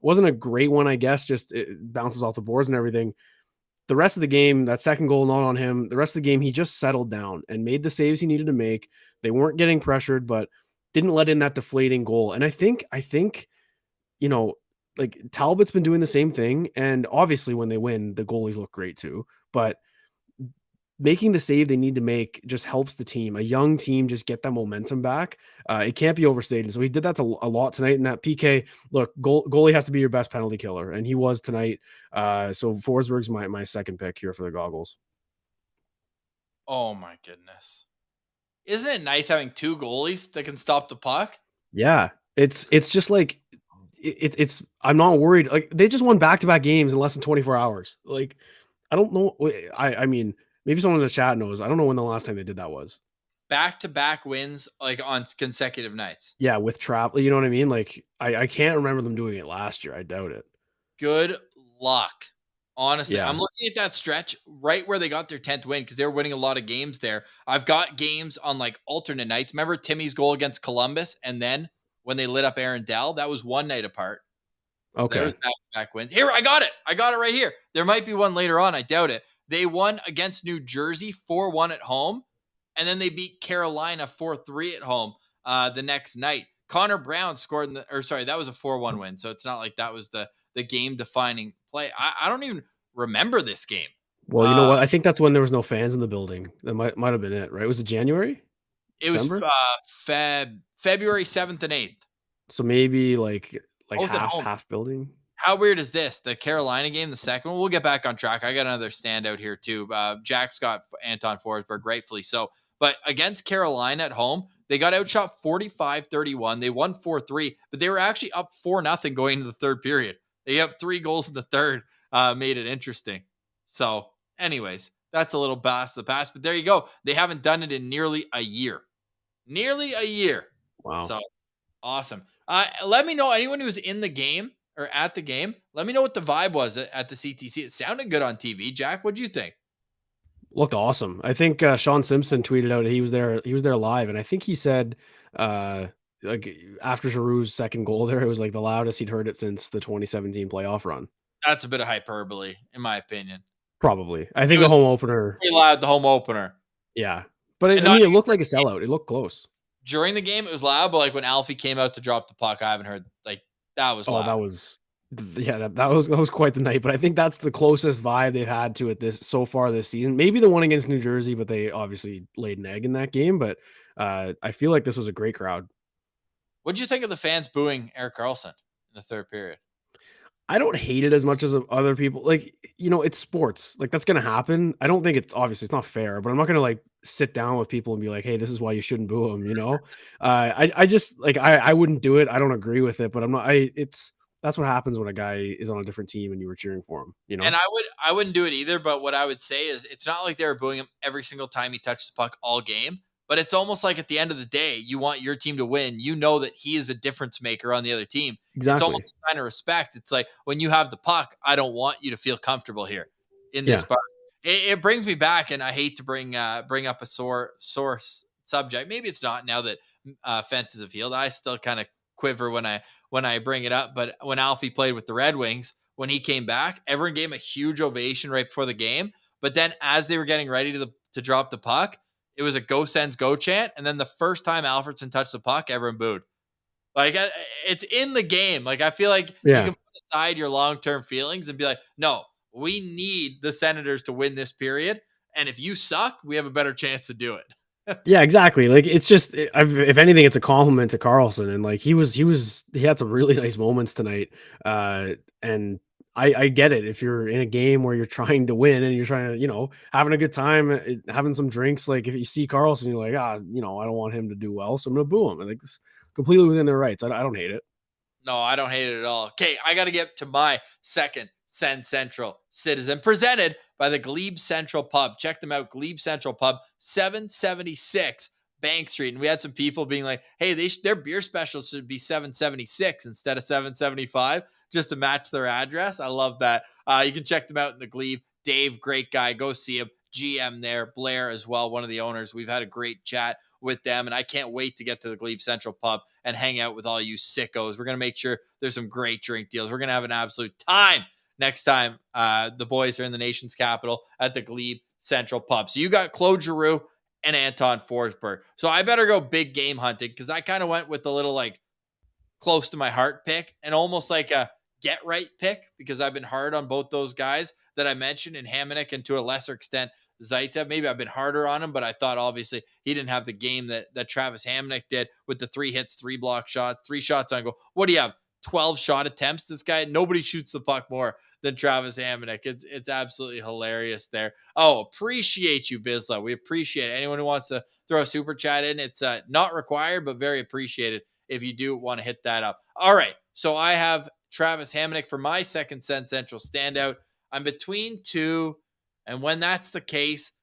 Speaker 2: wasn't a great one, I guess. Just it bounces off the boards and everything. The rest of the game, that second goal not on him. The rest of the game, he just settled down and made the saves he needed to make. They weren't getting pressured, but didn't let in that deflating goal. And I think like Talbot's been doing the same thing. And obviously when they win, the goalies look great too, but making the save they need to make just helps the team. A young team just get that momentum back. It can't be overstated. So he did that a lot tonight in that PK. Look, goalie has to be your best penalty killer, and he was tonight. So Forsberg's my second pick here for the goggles.
Speaker 1: Oh my goodness. Isn't it nice having two goalies that can stop the puck?
Speaker 2: Yeah. It's just like, it's I'm not worried. Like they just won back-to-back games in less than 24 hours. Like, I don't know. I mean, maybe someone in the chat knows. I don't know when the last time they did that was.
Speaker 1: Back-to-back wins like on consecutive nights.
Speaker 2: Yeah, with trap, you know what I mean? Like I can't remember them doing it last year. I doubt it.
Speaker 1: Good luck. Honestly,
Speaker 2: yeah.
Speaker 1: I'm looking at that stretch right where they got their 10th win because they were winning a lot of games there. I've got games on like alternate nights. Remember Timmy's goal against Columbus, and then when they lit up Aaron Dell, that was one night apart.
Speaker 2: Okay.
Speaker 1: There's back-to-back wins. Here, I got it. I got it right here. There might be one later on. I doubt it. They won against New Jersey 4-1 at home, and then they beat Carolina 4-3 at home the next night. Connor Brown scored that was a 4-1 win. So it's not like that was the game-defining play. I don't even remember this game.
Speaker 2: Well, you know what? I think that's when there was no fans in the building. That might have been it, right? Was it January?
Speaker 1: December? It was February 7th and 8th.
Speaker 2: So maybe like half building.
Speaker 1: How weird is this? The Carolina game, the second one. We'll get back on track. I got another standout here too. Jack's got Anton Forsberg, rightfully so. But against Carolina at home, they got outshot 45-31. They won 4-3, but they were actually up 4-0 going into the third period. They have 3 goals in the third, made it interesting. So anyways, that's a little blast of the past, but there you go. They haven't done it in nearly a year.
Speaker 2: Wow.
Speaker 1: So awesome. Let me know, anyone who's in the game or at the game, let me know what the vibe was at the CTC. It sounded good on TV. Jack, what do you think?
Speaker 2: Looked awesome. I think Sean Simpson tweeted out he was there live, and I think he said like after Giroux's second goal there, it was like the loudest he'd heard it since the 2017 playoff run.
Speaker 1: That's a bit of hyperbole, in my opinion.
Speaker 2: Probably. I think the home opener.
Speaker 1: Pretty loud, the home opener.
Speaker 2: Yeah. But it looked like a sellout. It looked close.
Speaker 1: During the game, it was loud, but like when Alfie came out to drop the puck, I haven't heard, like, that was loud.
Speaker 2: That was quite the night. But I think that's the closest vibe they've had to it so far this season. Maybe the one against New Jersey, but they obviously laid an egg in that game. But I feel like this was a great crowd.
Speaker 1: What did you think of the fans booing Erik Karlsson in the third period?
Speaker 2: I don't hate it as much as other people. Like, it's sports. Like, that's going to happen. I don't think it's not fair, but I'm not going to like sit down with people and be like, hey, this is why you shouldn't boo him. I just like, I wouldn't do it. I don't agree with it, but that's what happens when a guy is on a different team and you were cheering for him,
Speaker 1: And I wouldn't do it either. But what I would say is it's not like they were booing him every single time he touched the puck all game. But it's almost like at the end of the day, you want your team to win. You know that he is a difference maker on the other team.
Speaker 2: Exactly.
Speaker 1: It's almost a sign of respect. It's like when you have the puck, I don't want you to feel comfortable here in this bar. It brings me back, and I hate to bring up a sore subject. Maybe it's not now that fences of field. I still kind of quiver when I bring it up. But when Alfie played with the Red Wings, when he came back, everyone gave him a huge ovation right before the game. But then as they were getting ready to drop the puck, it was a go Sens go chant. And then the first time Alfredson touched the puck, everyone booed. Like, it's in the game. Like, I feel like you can put aside your long-term feelings and be like, no, we need the Senators to win this period. And if you suck, we have a better chance to do it.
Speaker 2: Yeah, exactly. Like, it's just, if anything, it's a compliment to Carlson. And like, he had some really nice moments tonight. And I get it. If you're in a game where you're trying to win and you're trying to, having a good time, having some drinks, like if you see Carlson, you're like, I don't want him to do well, so I'm going to boo him. And like, it's completely within their rights. I don't hate it.
Speaker 1: No, I don't hate it at all. Okay, I got to get to my second Sen Central citizen, presented by the Glebe Central Pub. Check them out, Glebe Central Pub, 776 Bank Street. And we had some people being like, hey, their beer specials should be 776 instead of 775, just to match their address. I love that. You can check them out in the Glebe. Dave, great guy. Go see him. GM there. Blair as well, one of the owners. We've had a great chat with them, and I can't wait to get to the Glebe Central Pub and hang out with all you sickos. We're going to make sure there's some great drink deals. We're going to have an absolute time next time the boys are in the nation's capital at the Glebe Central Pub. So you got Claude Giroux and Anton Forsberg. So I better go big game hunting, because I kind of went with the little like close to my heart pick and almost like a get right pick, because I've been hard on both those guys that I mentioned in Hamonic and to a lesser extent Zaitsev. Maybe I've been harder on him, but I thought obviously he didn't have the game that Travis Hamonic did with the 3 hits, 3 block shots, 3 shots on goal. What do you have? 12 shot attempts. This guy, nobody shoots the puck more than Travis Hamonic. It's absolutely hilarious there. Oh, appreciate you, Bizla. We appreciate it. Anyone who wants to throw a super chat in, it's not required, but very appreciated if you do want to hit that up. All right. So I have Travis Hamonic for my second Sen Central standout. I'm between two. And when that's the case,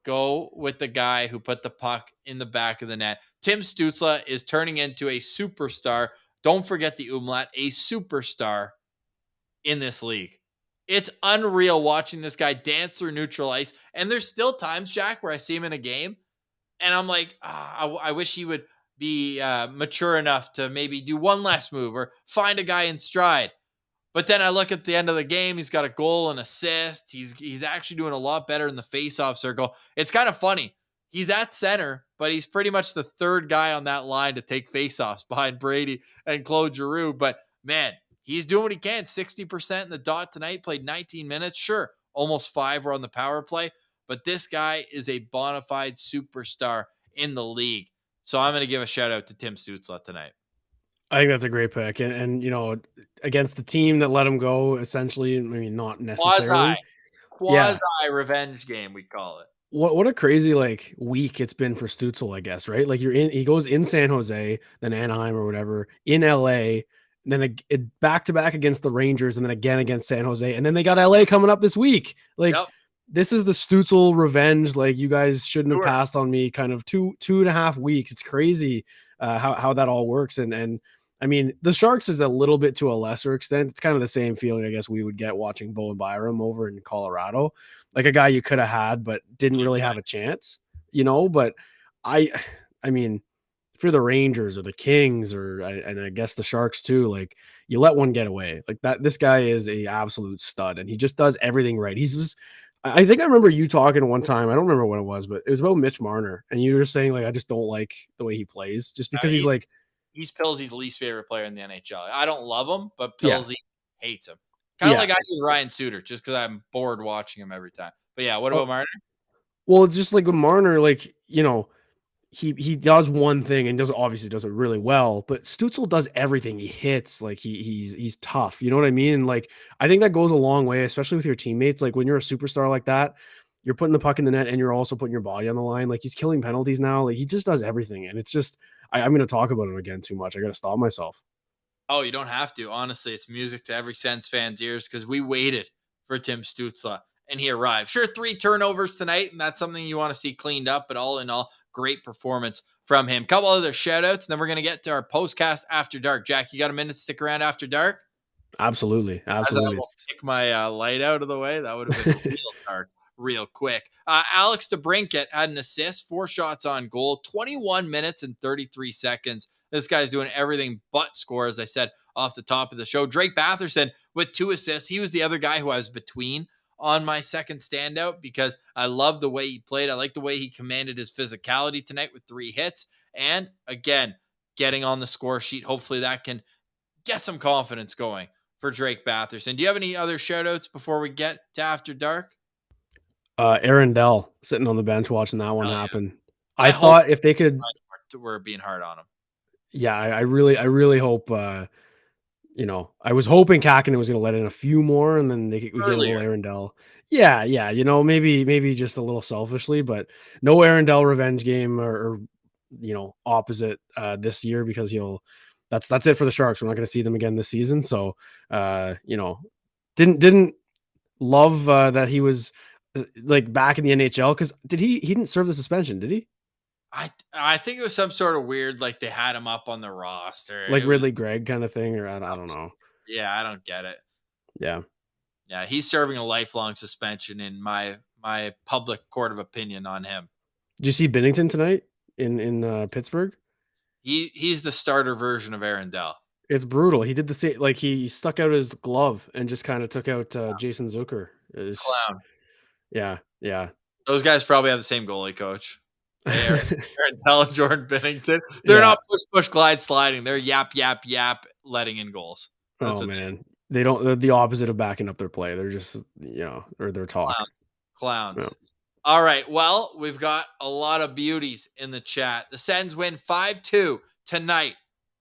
Speaker 1: go with the guy who put the puck in the back of the net. Tim Stützle is turning into a superstar. Don't forget the umlaut, a superstar in this league. It's unreal watching this guy dance through neutral ice. And there's still times, Jack, where I see him in a game and I'm like, I wish he would be mature enough to maybe do one last move or find a guy in stride. But then I look at the end of the game, he's got a goal and assist. He's actually doing a lot better in the faceoff circle. It's kind of funny. He's at center, but he's pretty much the third guy on that line to take faceoffs behind Brady and Claude Giroux. But man, he's doing what he can. 60% in the dot tonight, played 19 minutes. Sure, almost 5 were on the power play. But this guy is a bona fide superstar in the league. So I'm going to give a shout out to Tim Stützle tonight.
Speaker 2: I think that's a great pick. And against the team that let him go, essentially, I mean, not necessarily.
Speaker 1: Quasi revenge game, we call it.
Speaker 2: What a crazy week it's been for Stützle, I guess, right? Like he goes in San Jose, then Anaheim or whatever, in LA, then back to back against the Rangers, and then again against San Jose, and then they got LA coming up this week. This is the Stützle revenge. Like, you guys shouldn't have passed on me. Kind of 2.5 weeks. It's crazy how that all works. And I mean, the Sharks is a little bit to a lesser extent. It's kind of the same feeling, I guess, we would get watching Bowen Byram over in Colorado, like a guy you could have had, but didn't really have a chance, but I mean, for the Rangers or the Kings and I guess the Sharks too, like, you let one get away like that. This guy is a absolute stud and he just does everything right. I think I remember you talking one time. I don't remember what it was, but it was about Mitch Marner. And you were saying, like, I just don't like the way he plays just because he's
Speaker 1: Pilsey's least favorite player in the NHL. I don't love him, but Pilsey hates him. Kind of like I do with Ryan Suter, just because I'm bored watching him every time. But yeah, what about Marner?
Speaker 2: Well, it's just like with Marner, he does one thing and obviously does it really well, but Stützle does everything. He hits, like he's tough. You know what I mean? Like, I think that goes a long way, especially with your teammates. Like, when you're a superstar like that, you're putting the puck in the net and you're also putting your body on the line. Like, he's killing penalties now. Like, he just does everything. And it's just, I'm going to talk about him again too much. I got to stop myself.
Speaker 1: Oh, you don't have to. Honestly, it's music to every Sens fan's ears because we waited for Tim Stützle and he arrived. Sure, 3 turnovers tonight, and that's something you want to see cleaned up, but all in all, great performance from him. Couple other shout outs, and then we're going to get to our postcast after dark. Jack, you got a minute to stick around after dark?
Speaker 2: Absolutely.
Speaker 1: As I will stick my light out of the way, that would have been real dark. real quick. Alex DeBrincat had an assist, 4 shots on goal, 21 minutes and 33 seconds. This guy's doing everything but score, as I said off the top of the show. Drake Batherson with 2 assists. He was the other guy who I was between on my second standout because I love the way he played. I like the way he commanded his physicality tonight with 3 hits. And again, getting on the score sheet. Hopefully that can get some confidence going for Drake Batherson. Do you have any other shout outs before we get to After Dark?
Speaker 2: Aaron Dell sitting on the bench watching that one happen.
Speaker 1: I
Speaker 2: thought if they could,
Speaker 1: we're being hard on him.
Speaker 2: Yeah, I really hope. I was hoping Kakinen was going to let in a few more, and then we get a little Arundel. Yeah, maybe just a little selfishly, but no Arundel revenge game or opposite this year because that's it for the Sharks. We're not going to see them again this season. So, didn't love that he was like back in the NHL because he didn't serve the suspension, did he?
Speaker 1: I think it was some sort of weird, like they had him up on the roster,
Speaker 2: like Ridley Gregg kind of thing, or I don't know.
Speaker 1: Yeah, I don't get it.
Speaker 2: Yeah,
Speaker 1: he's serving a lifelong suspension in my public court of opinion on him.
Speaker 2: Did you see Binnington tonight in Pittsburgh?
Speaker 1: He's the starter version of Arundel.
Speaker 2: It's brutal. He did the same. Like he stuck out his glove and just kind of took out Jason Zucker.
Speaker 1: Clown.
Speaker 2: Yeah.
Speaker 1: Those guys probably have the same goalie coach. Arundel and Jordan Binnington. They're not push glide sliding. They're yap letting in goals.
Speaker 2: That's man. They don't. They're the opposite of backing up their play. They're just or they're talk.
Speaker 1: Clowns. Yeah. All right. Well, we've got a lot of beauties in the chat. The Sens win 5-2 tonight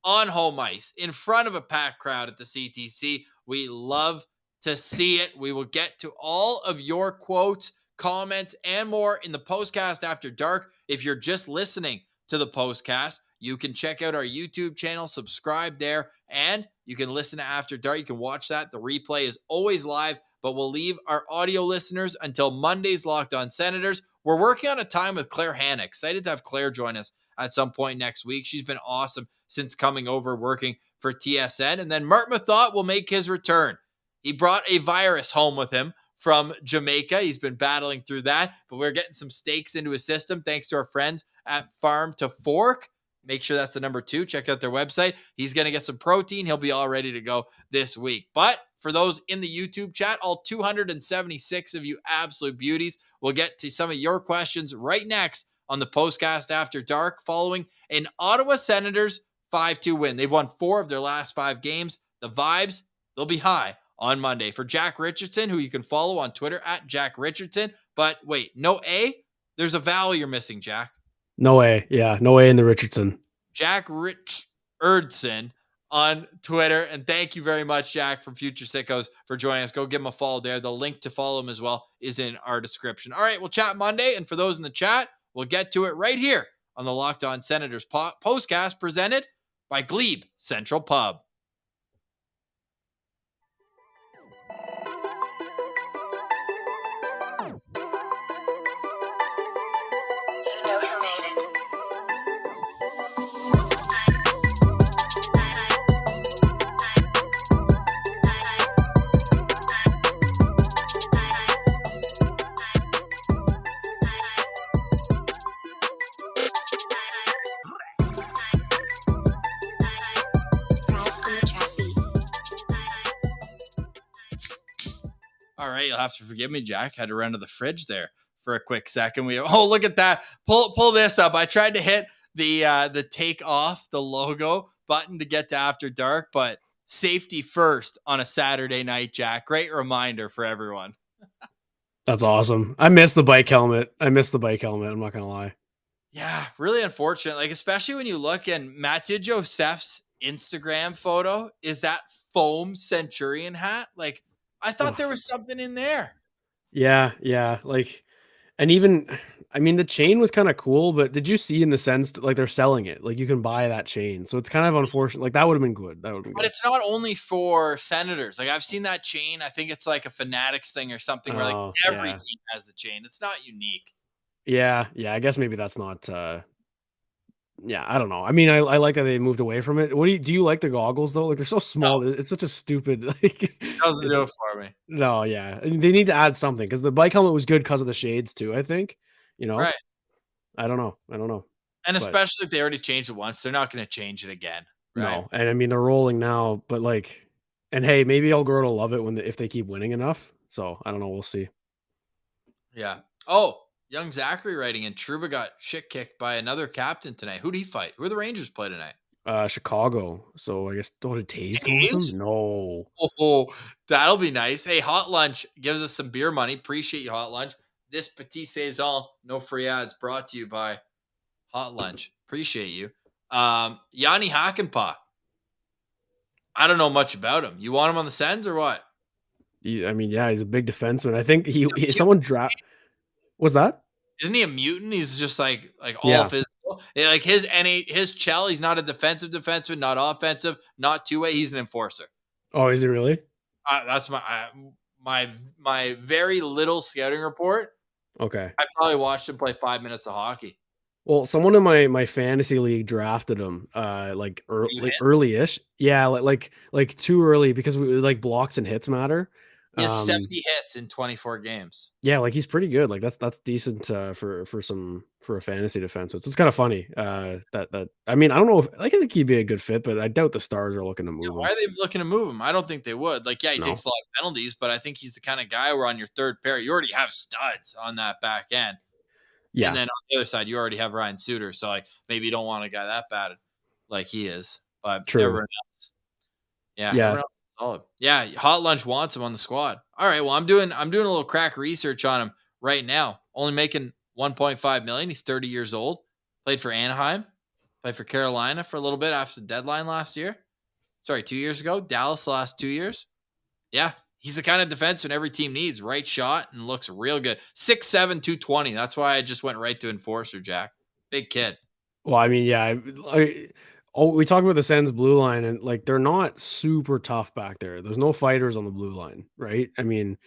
Speaker 1: on home ice in front of a packed crowd at the CTC. We love to see it. We will get to all of your quotes, comments, and more in the Postcast After Dark. If you're just listening to the Postcast, you can check out our YouTube channel, subscribe there, and you can listen to After Dark. You can watch that. The replay is always live, but we'll leave our audio listeners until Monday's Locked On Senators. We're working on a time with Claire Hanna. Excited to have Claire join us at some point next week. She's been awesome since coming over working for TSN. And then Mark Mathot will make his return. He brought a virus home with him from Jamaica. He's been battling through that, but we're getting some steaks into his system thanks to our friends at Farm to Fork. Make sure that's the number 2. Check out their website. He's going to get some protein. He'll be all ready to go this week. But for those in the YouTube chat, all 276 of you absolute beauties, we'll get to some of your questions right next on the Postcast After Dark following an Ottawa Senators 5-2 win. They've won 4 of their last 5 games. The vibes, they'll be high on Monday. For Jack Richardson, who you can follow on Twitter at Jack Richardson. But wait, no A? There's a vowel you're missing, Jack.
Speaker 2: No A. Yeah, no A in the Richardson.
Speaker 1: Jack Richardson on Twitter. And thank you very much, Jack from Future Sickos, for joining us. Go give him a follow there. The link to follow him as well is in our description. All right, we'll chat Monday. And for those in the chat, we'll get to it right here on the Locked On Senators Postcast presented by Glebe Central Pub. All right, you'll have to forgive me, Jack. Had to run to the fridge there for a quick second. Look at that. Pull this up. I tried to hit the take off the logo button to get to After Dark, but safety first on a Saturday night, Jack. Great reminder for everyone.
Speaker 2: That's awesome. I miss the bike helmet. I'm not going to lie.
Speaker 1: Yeah, really unfortunate. Like, especially when you look in Mathieu Joseph's Instagram photo is that foam Centurion hat. Like, I thought there was something in there.
Speaker 2: Yeah. Like, and even, I mean, the chain was kind of cool, but did you see in the sense like they're selling it? Like you can buy that chain. So it's kind of unfortunate. Like that would have been good. But
Speaker 1: it's not only for Senators. Like I've seen that chain. I think it's like a Fanatics thing or something where like every team has the chain. It's not unique.
Speaker 2: Yeah. I guess maybe that's not Yeah, I don't know. I mean, I like that they moved away from it. What do you like the goggles though? Like they're so
Speaker 1: No,
Speaker 2: small. It's such a stupid like
Speaker 1: doesn't
Speaker 2: it's
Speaker 1: do it for me.
Speaker 2: no, yeah. I mean, they need to add something because the bike helmet was good because of the shades too, I think. You know?
Speaker 1: Right.
Speaker 2: I don't know. I don't know.
Speaker 1: And
Speaker 2: But
Speaker 1: especially if they already changed it once, they're not going to change it again. Right.
Speaker 2: no. And I mean they're rolling now, but like and hey, maybe I'll grow to love it if they keep winning enough. So I don't know. We'll see.
Speaker 1: Yeah. Oh, young Zachary writing in Truba got shit kicked by another captain tonight. Who'd he fight? Who are the Rangers play tonight?
Speaker 2: Chicago. So I guess did Taze go with them?
Speaker 1: Taves?
Speaker 2: No.
Speaker 1: Oh, that'll be nice. Hey, Hot Lunch gives us some beer money. Appreciate you, Hot Lunch. This Petit Saison, no free ads, brought to you by Hot Lunch. Appreciate you. Yanni Hakanpää. I don't know much about him. You want him on the Sens or what?
Speaker 2: I mean, yeah, he's a big defenseman. I think he
Speaker 1: He-
Speaker 2: someone draft was that?
Speaker 1: Isn't he a mutant? He's just like all
Speaker 2: Yeah.
Speaker 1: physical. Yeah, like his Chell, he's not a defensive defenseman, not offensive, not two-way. He's an enforcer.
Speaker 2: Oh, is he really?
Speaker 1: That's my very little scouting report.
Speaker 2: Okay.
Speaker 1: I probably watched him play 5 minutes of hockey.
Speaker 2: Well, someone in my fantasy league drafted him, like
Speaker 1: You
Speaker 2: like
Speaker 1: hit.
Speaker 2: early-ish. Yeah, like too early because like blocks and hits matter.
Speaker 1: He has 70 hits in 24 games.
Speaker 2: Yeah, like he's pretty good. Like that's decent for a fantasy defense. So it's kind of funny. That I mean, I don't know if I think he'd be a good fit, but I doubt the Stars are looking to
Speaker 1: Yeah,
Speaker 2: move
Speaker 1: why
Speaker 2: him.
Speaker 1: are they looking to move him? I don't think they would. Like, yeah, he
Speaker 2: No.
Speaker 1: takes a lot of penalties, but I think he's the kind of guy where on your third pair, you already have studs on that back end. And
Speaker 2: Yeah,
Speaker 1: then on the other side, you already have Ryan Suter. So, like, maybe you don't want a guy that bad like he is. But
Speaker 2: true.
Speaker 1: everyone else, yeah,
Speaker 2: Yeah.
Speaker 1: everyone else is solid. Yeah, Hot Lunch wants him on the squad. All right, well, I'm doing a little crack research on him right now. Only making 1.5 million. He's 30 years old. Played for Anaheim. Played for Carolina for a little bit after the deadline last year. Sorry, 2 years ago. Dallas the last 2 years. Yeah, he's the kind of defenseman every team needs. Right shot and looks real good. 6'7", 220. That's why I just went right to enforcer, Jack. Big kid.
Speaker 2: Well, I mean, yeah. We talk about the Sens blue line, and like they're not super tough back there. There's no fighters on the blue line, right? I mean,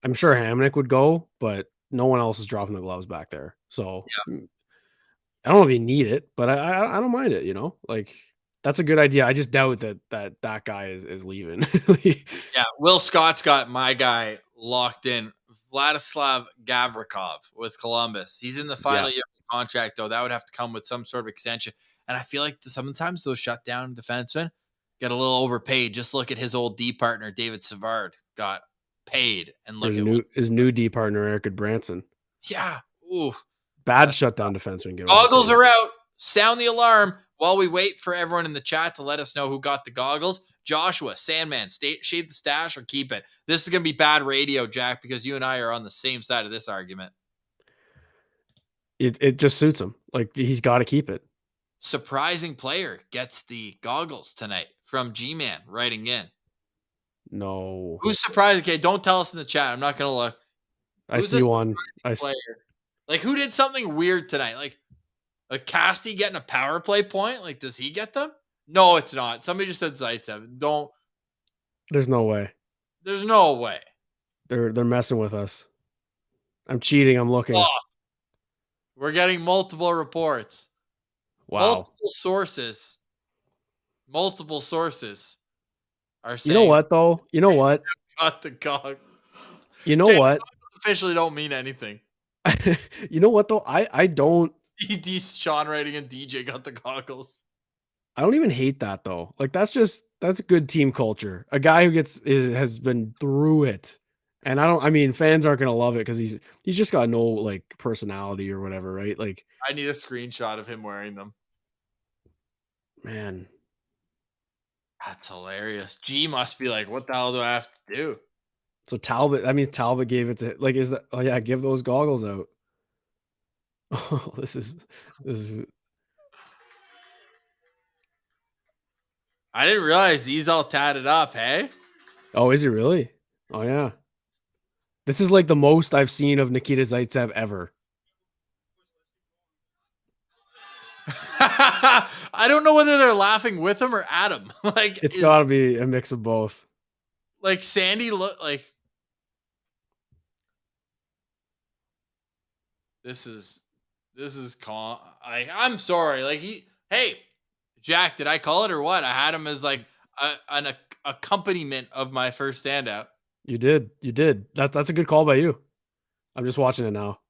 Speaker 2: I'm sure Hamnick would go, but no one else is dropping the gloves back there. So I don't know if you need it, but I don't mind it. You know, like that's a good idea. I just doubt that guy is leaving.
Speaker 1: Yeah, Will Scott's got my guy locked in. Vladislav Gavrikov with Columbus. He's in the
Speaker 2: Yeah,
Speaker 1: final year of the contract, though. That would have to come with some sort of extension. And I feel like sometimes those shutdown defensemen get a little overpaid. Just look at his old D partner, David Savard, got paid. And
Speaker 2: or
Speaker 1: look at what.
Speaker 2: his new D partner Eric Branson,
Speaker 1: Yeah. Ooh.
Speaker 2: bad shutdown defenseman get
Speaker 1: Goggles
Speaker 2: overpaid.
Speaker 1: are out. Sound the alarm while we wait for everyone in the chat to let us know who got the goggles. Joshua, Sandman, shave the stash or keep it. This is going to be bad radio, Jack, because you and I are on the same side of this argument.
Speaker 2: It just suits him. Like he's got to keep it.
Speaker 1: Surprising player gets the goggles tonight from G-Man writing in.
Speaker 2: No,
Speaker 1: Who's surprised? Okay, don't tell us in the chat. I'm not going to look.
Speaker 2: I see one.
Speaker 1: Player? Like, who did something weird tonight? Like Casty getting a power play point? Like, does he get them? No, it's not. Somebody just said Zaitsev. Don't.
Speaker 2: There's no way.
Speaker 1: There's no way.
Speaker 2: They're messing with us. I'm cheating. I'm looking.
Speaker 1: Oh, we're getting multiple reports.
Speaker 2: Wow.
Speaker 1: Multiple sources are saying.
Speaker 2: You know what though? You know what?
Speaker 1: Got the goggles.
Speaker 2: You know what?
Speaker 1: Officially don't mean anything.
Speaker 2: You know what though? I don't.
Speaker 1: Sean writing and DJ got the goggles.
Speaker 2: I don't even hate that though. Like that's good team culture. A guy who has been through it. And I mean fans aren't gonna love it because he's just got no like personality or whatever, right? Like
Speaker 1: I need a screenshot of him wearing them.
Speaker 2: Man.
Speaker 1: That's hilarious. G must be like, what the hell do I have to do?
Speaker 2: So Talbot gave it to like oh yeah, give those goggles out. Oh, this is
Speaker 1: I didn't realize he's all tatted up, hey?
Speaker 2: Oh, is he really? Oh yeah. This is like the most I've seen of Nikita Zaitsev ever.
Speaker 1: I don't know whether they're laughing with him or at him. Like
Speaker 2: It's got to be a mix of both.
Speaker 1: Like Sandy look like this is calm. I'm sorry. Like Hey, Jack, did I call it or what? I had him as like an accompaniment of my first standout.
Speaker 2: You did. You did. That's a good call by you. I'm just watching it now.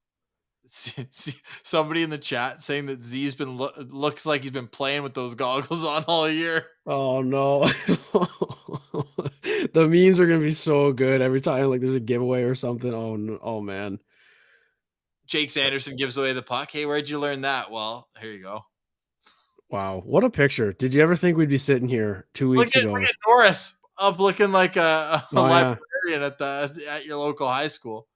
Speaker 1: Somebody in the chat saying that Z's been looks like he's been playing with those goggles on all year.
Speaker 2: Oh no. The memes are gonna be so good every time like there's a giveaway or something. Oh no. Oh man.
Speaker 1: Jake Sanderson gives away the puck. Hey, where'd you learn that? Well, here you go.
Speaker 2: Wow. What a picture. Did you ever think we'd be sitting here 2
Speaker 1: Look
Speaker 2: weeks
Speaker 1: at
Speaker 2: ago?
Speaker 1: Norris up looking like a
Speaker 2: Oh yeah.
Speaker 1: librarian at your local high school.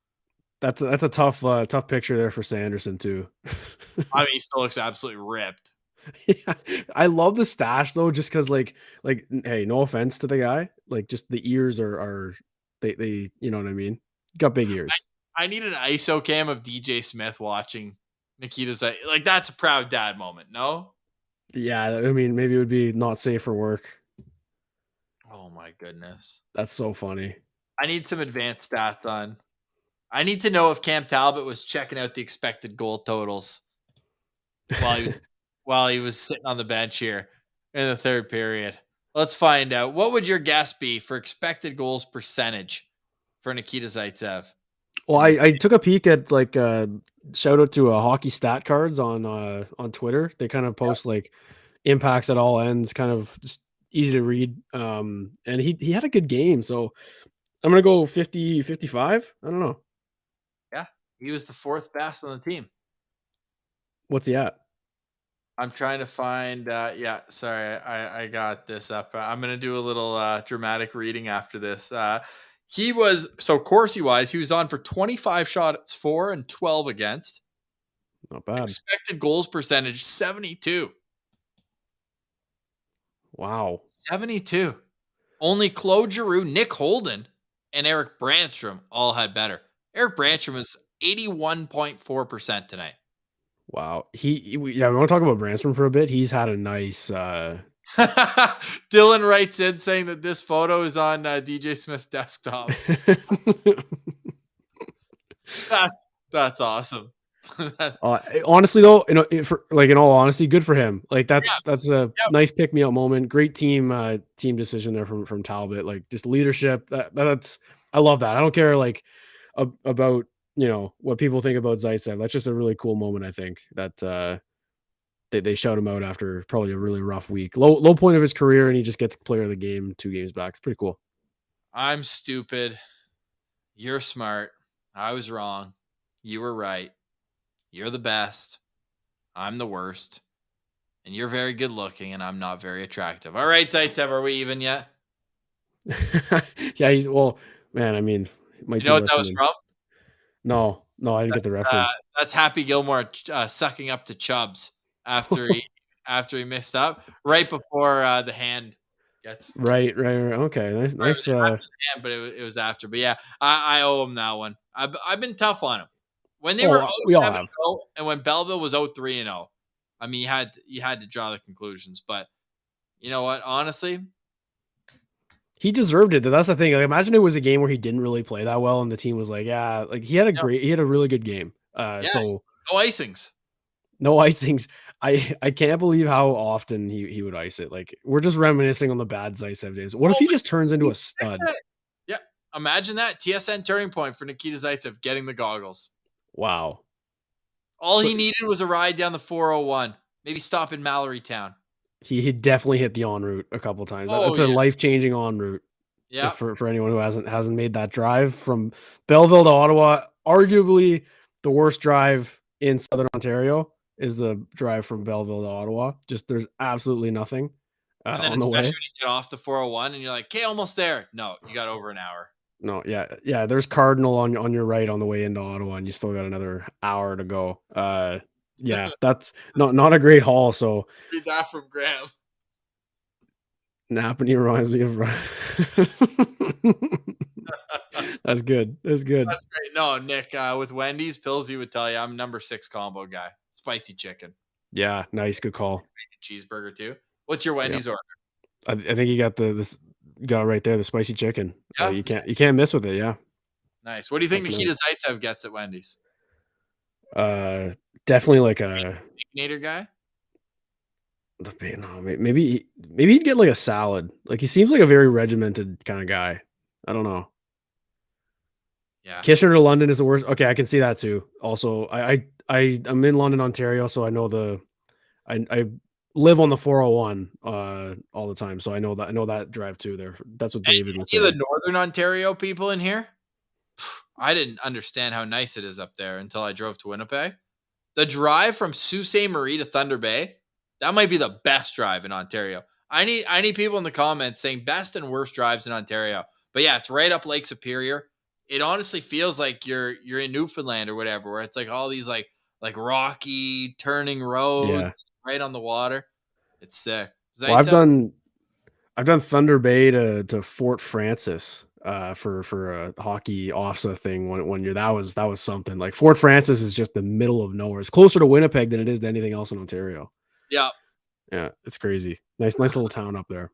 Speaker 2: That's a tough picture there for Sanderson too.
Speaker 1: I mean, he still looks absolutely ripped.
Speaker 2: Yeah. I love the stash though, just because hey, no offense to the guy, like just the ears are they you know what I mean? Got big ears.
Speaker 1: I need an ISO cam of DJ Smith watching Nikita's like that's a proud dad moment. No.
Speaker 2: Yeah, I mean maybe it would be not safe for work.
Speaker 1: Oh my goodness.
Speaker 2: That's so funny.
Speaker 1: I need some advanced stats on. I need to know if Cam Talbot was checking out the expected goal totals while he was while he was sitting on the bench here in the third period. Let's find out. What would your guess be for expected goals percentage for Nikita Zaitsev?
Speaker 2: Well, I took a peek at shout out to hockey stat cards on Twitter. They kind of post like impacts at all ends, kind of just easy to read. And he had a good game, so I'm gonna go 50-55. I don't know.
Speaker 1: Yeah, he was the fourth best on the team.
Speaker 2: What's he at?
Speaker 1: I'm trying to find. Yeah, sorry, I got this up. I'm gonna do a little dramatic reading after this. He was so Corsi wise, he was on for 25 shots for and 12 against.
Speaker 2: Not bad.
Speaker 1: Expected goals percentage 72.
Speaker 2: Wow.
Speaker 1: 72. Only Claude Giroux, Nick Holden, and Eric Brandstrom all had better. Eric Brandstrom was 81.4% tonight.
Speaker 2: Wow. Yeah, we want to talk about Bransford for a bit. He's had a nice
Speaker 1: Dylan writes in saying that this photo is on DJ Smith's desktop. That's awesome.
Speaker 2: Honestly though, in all honesty, good for him. Like that's a nice pick me up moment. Great team decision there from Talbot. Like just leadership. That's I love that. I don't care about what people think about Zaitsev. That's just a really cool moment. I think that they shout him out after probably a really rough week, low point of his career, and he just gets player of the game 2 games back. It's pretty cool.
Speaker 1: I'm stupid. You're smart. I was wrong. You were right. You're the best. I'm the worst. And you're very good looking, and I'm not very attractive. All right, Zaitsev, are we even yet?
Speaker 2: Yeah, man, I mean, might
Speaker 1: you know
Speaker 2: be
Speaker 1: what that was
Speaker 2: listening.
Speaker 1: from?
Speaker 2: No, I didn't get the reference.
Speaker 1: That's Happy Gilmore sucking up to Chubbs after he missed up right before the hand gets
Speaker 2: right. Okay, nice.
Speaker 1: hand, but it was after. But yeah, I owe him that one. I've been tough on him when they were
Speaker 2: We all
Speaker 1: 0-7-0
Speaker 2: have.
Speaker 1: and when Belleville was 0-3-0. I mean, you had to draw the conclusions, but you know what? Honestly,
Speaker 2: he deserved it. That's the thing. Like, imagine it was a game where he didn't really play that well, and the team was like, "Yeah, like he had a really good game." So
Speaker 1: no icings.
Speaker 2: no icings. I can't believe how often he would ice it. Like we're just reminiscing on the bad Zaitsev days. What if he just turns into a stud?
Speaker 1: Yeah, imagine that TSN turning point for Nikita Zaitsev getting the goggles.
Speaker 2: Wow.
Speaker 1: All he needed was a ride down the 401. Maybe stop in Mallory Town.
Speaker 2: He definitely hit the en route a couple times.
Speaker 1: Oh,
Speaker 2: That's a life-changing en route.
Speaker 1: Yeah.
Speaker 2: For anyone who hasn't made that drive from Belleville to Ottawa, arguably the worst drive in Southern Ontario is the drive from Belleville to Ottawa. Just there's absolutely nothing
Speaker 1: and then
Speaker 2: on the way.
Speaker 1: Especially when you get off the 401 and you're like, "Okay, almost there." No, you got over an hour.
Speaker 2: No, yeah. There's Cardinal on your right on the way into Ottawa, and you still got another hour to go. Yeah, that's not a great haul. So
Speaker 1: read that from Graham.
Speaker 2: Napanee reminds me of. That's good. That's good.
Speaker 1: That's great. No, Nick, with Wendy's, Pillsy would tell you I'm number 6 combo guy. Spicy chicken.
Speaker 2: Yeah, nice, good call.
Speaker 1: Cheeseburger too. What's your Wendy's order?
Speaker 2: I think you got got it right there, the spicy chicken.
Speaker 1: Yeah.
Speaker 2: You can't miss with it. Yeah.
Speaker 1: Nice. What do you think Nikita Zaitsev gets at Wendy's?
Speaker 2: Definitely like a
Speaker 1: Baconator guy.
Speaker 2: No, maybe he'd get like a salad. Like he seems like a very regimented kind of guy. I don't know.
Speaker 1: Yeah.
Speaker 2: Kitchener to London is the worst. Okay, I can see that too. Also, I'm in London, Ontario, so I know I live on the 401 all the time, so I know that drive too. There, that's what David was
Speaker 1: Any of
Speaker 2: saying.
Speaker 1: the Northern Ontario people in here? I didn't understand how nice it is up there until I drove to Winnipeg. The drive from Sault Ste. Marie to Thunder Bay, that might be the best drive in Ontario. I need people in the comments saying best and worst drives in Ontario. But yeah, it's right up Lake Superior. It honestly feels like you're in Newfoundland or whatever, where it's like all these like rocky turning
Speaker 2: Yeah.
Speaker 1: roads right on the water. It's sick.
Speaker 2: Well, I've
Speaker 1: Zaitsev,
Speaker 2: done Thunder Bay to Fort Francis for a hockey OFSA thing one year. That was something. Like Fort Francis is just the middle of nowhere. It's closer to Winnipeg than it is to anything else in Ontario.
Speaker 1: yeah.
Speaker 2: Yeah, it's crazy. Nice little town up there.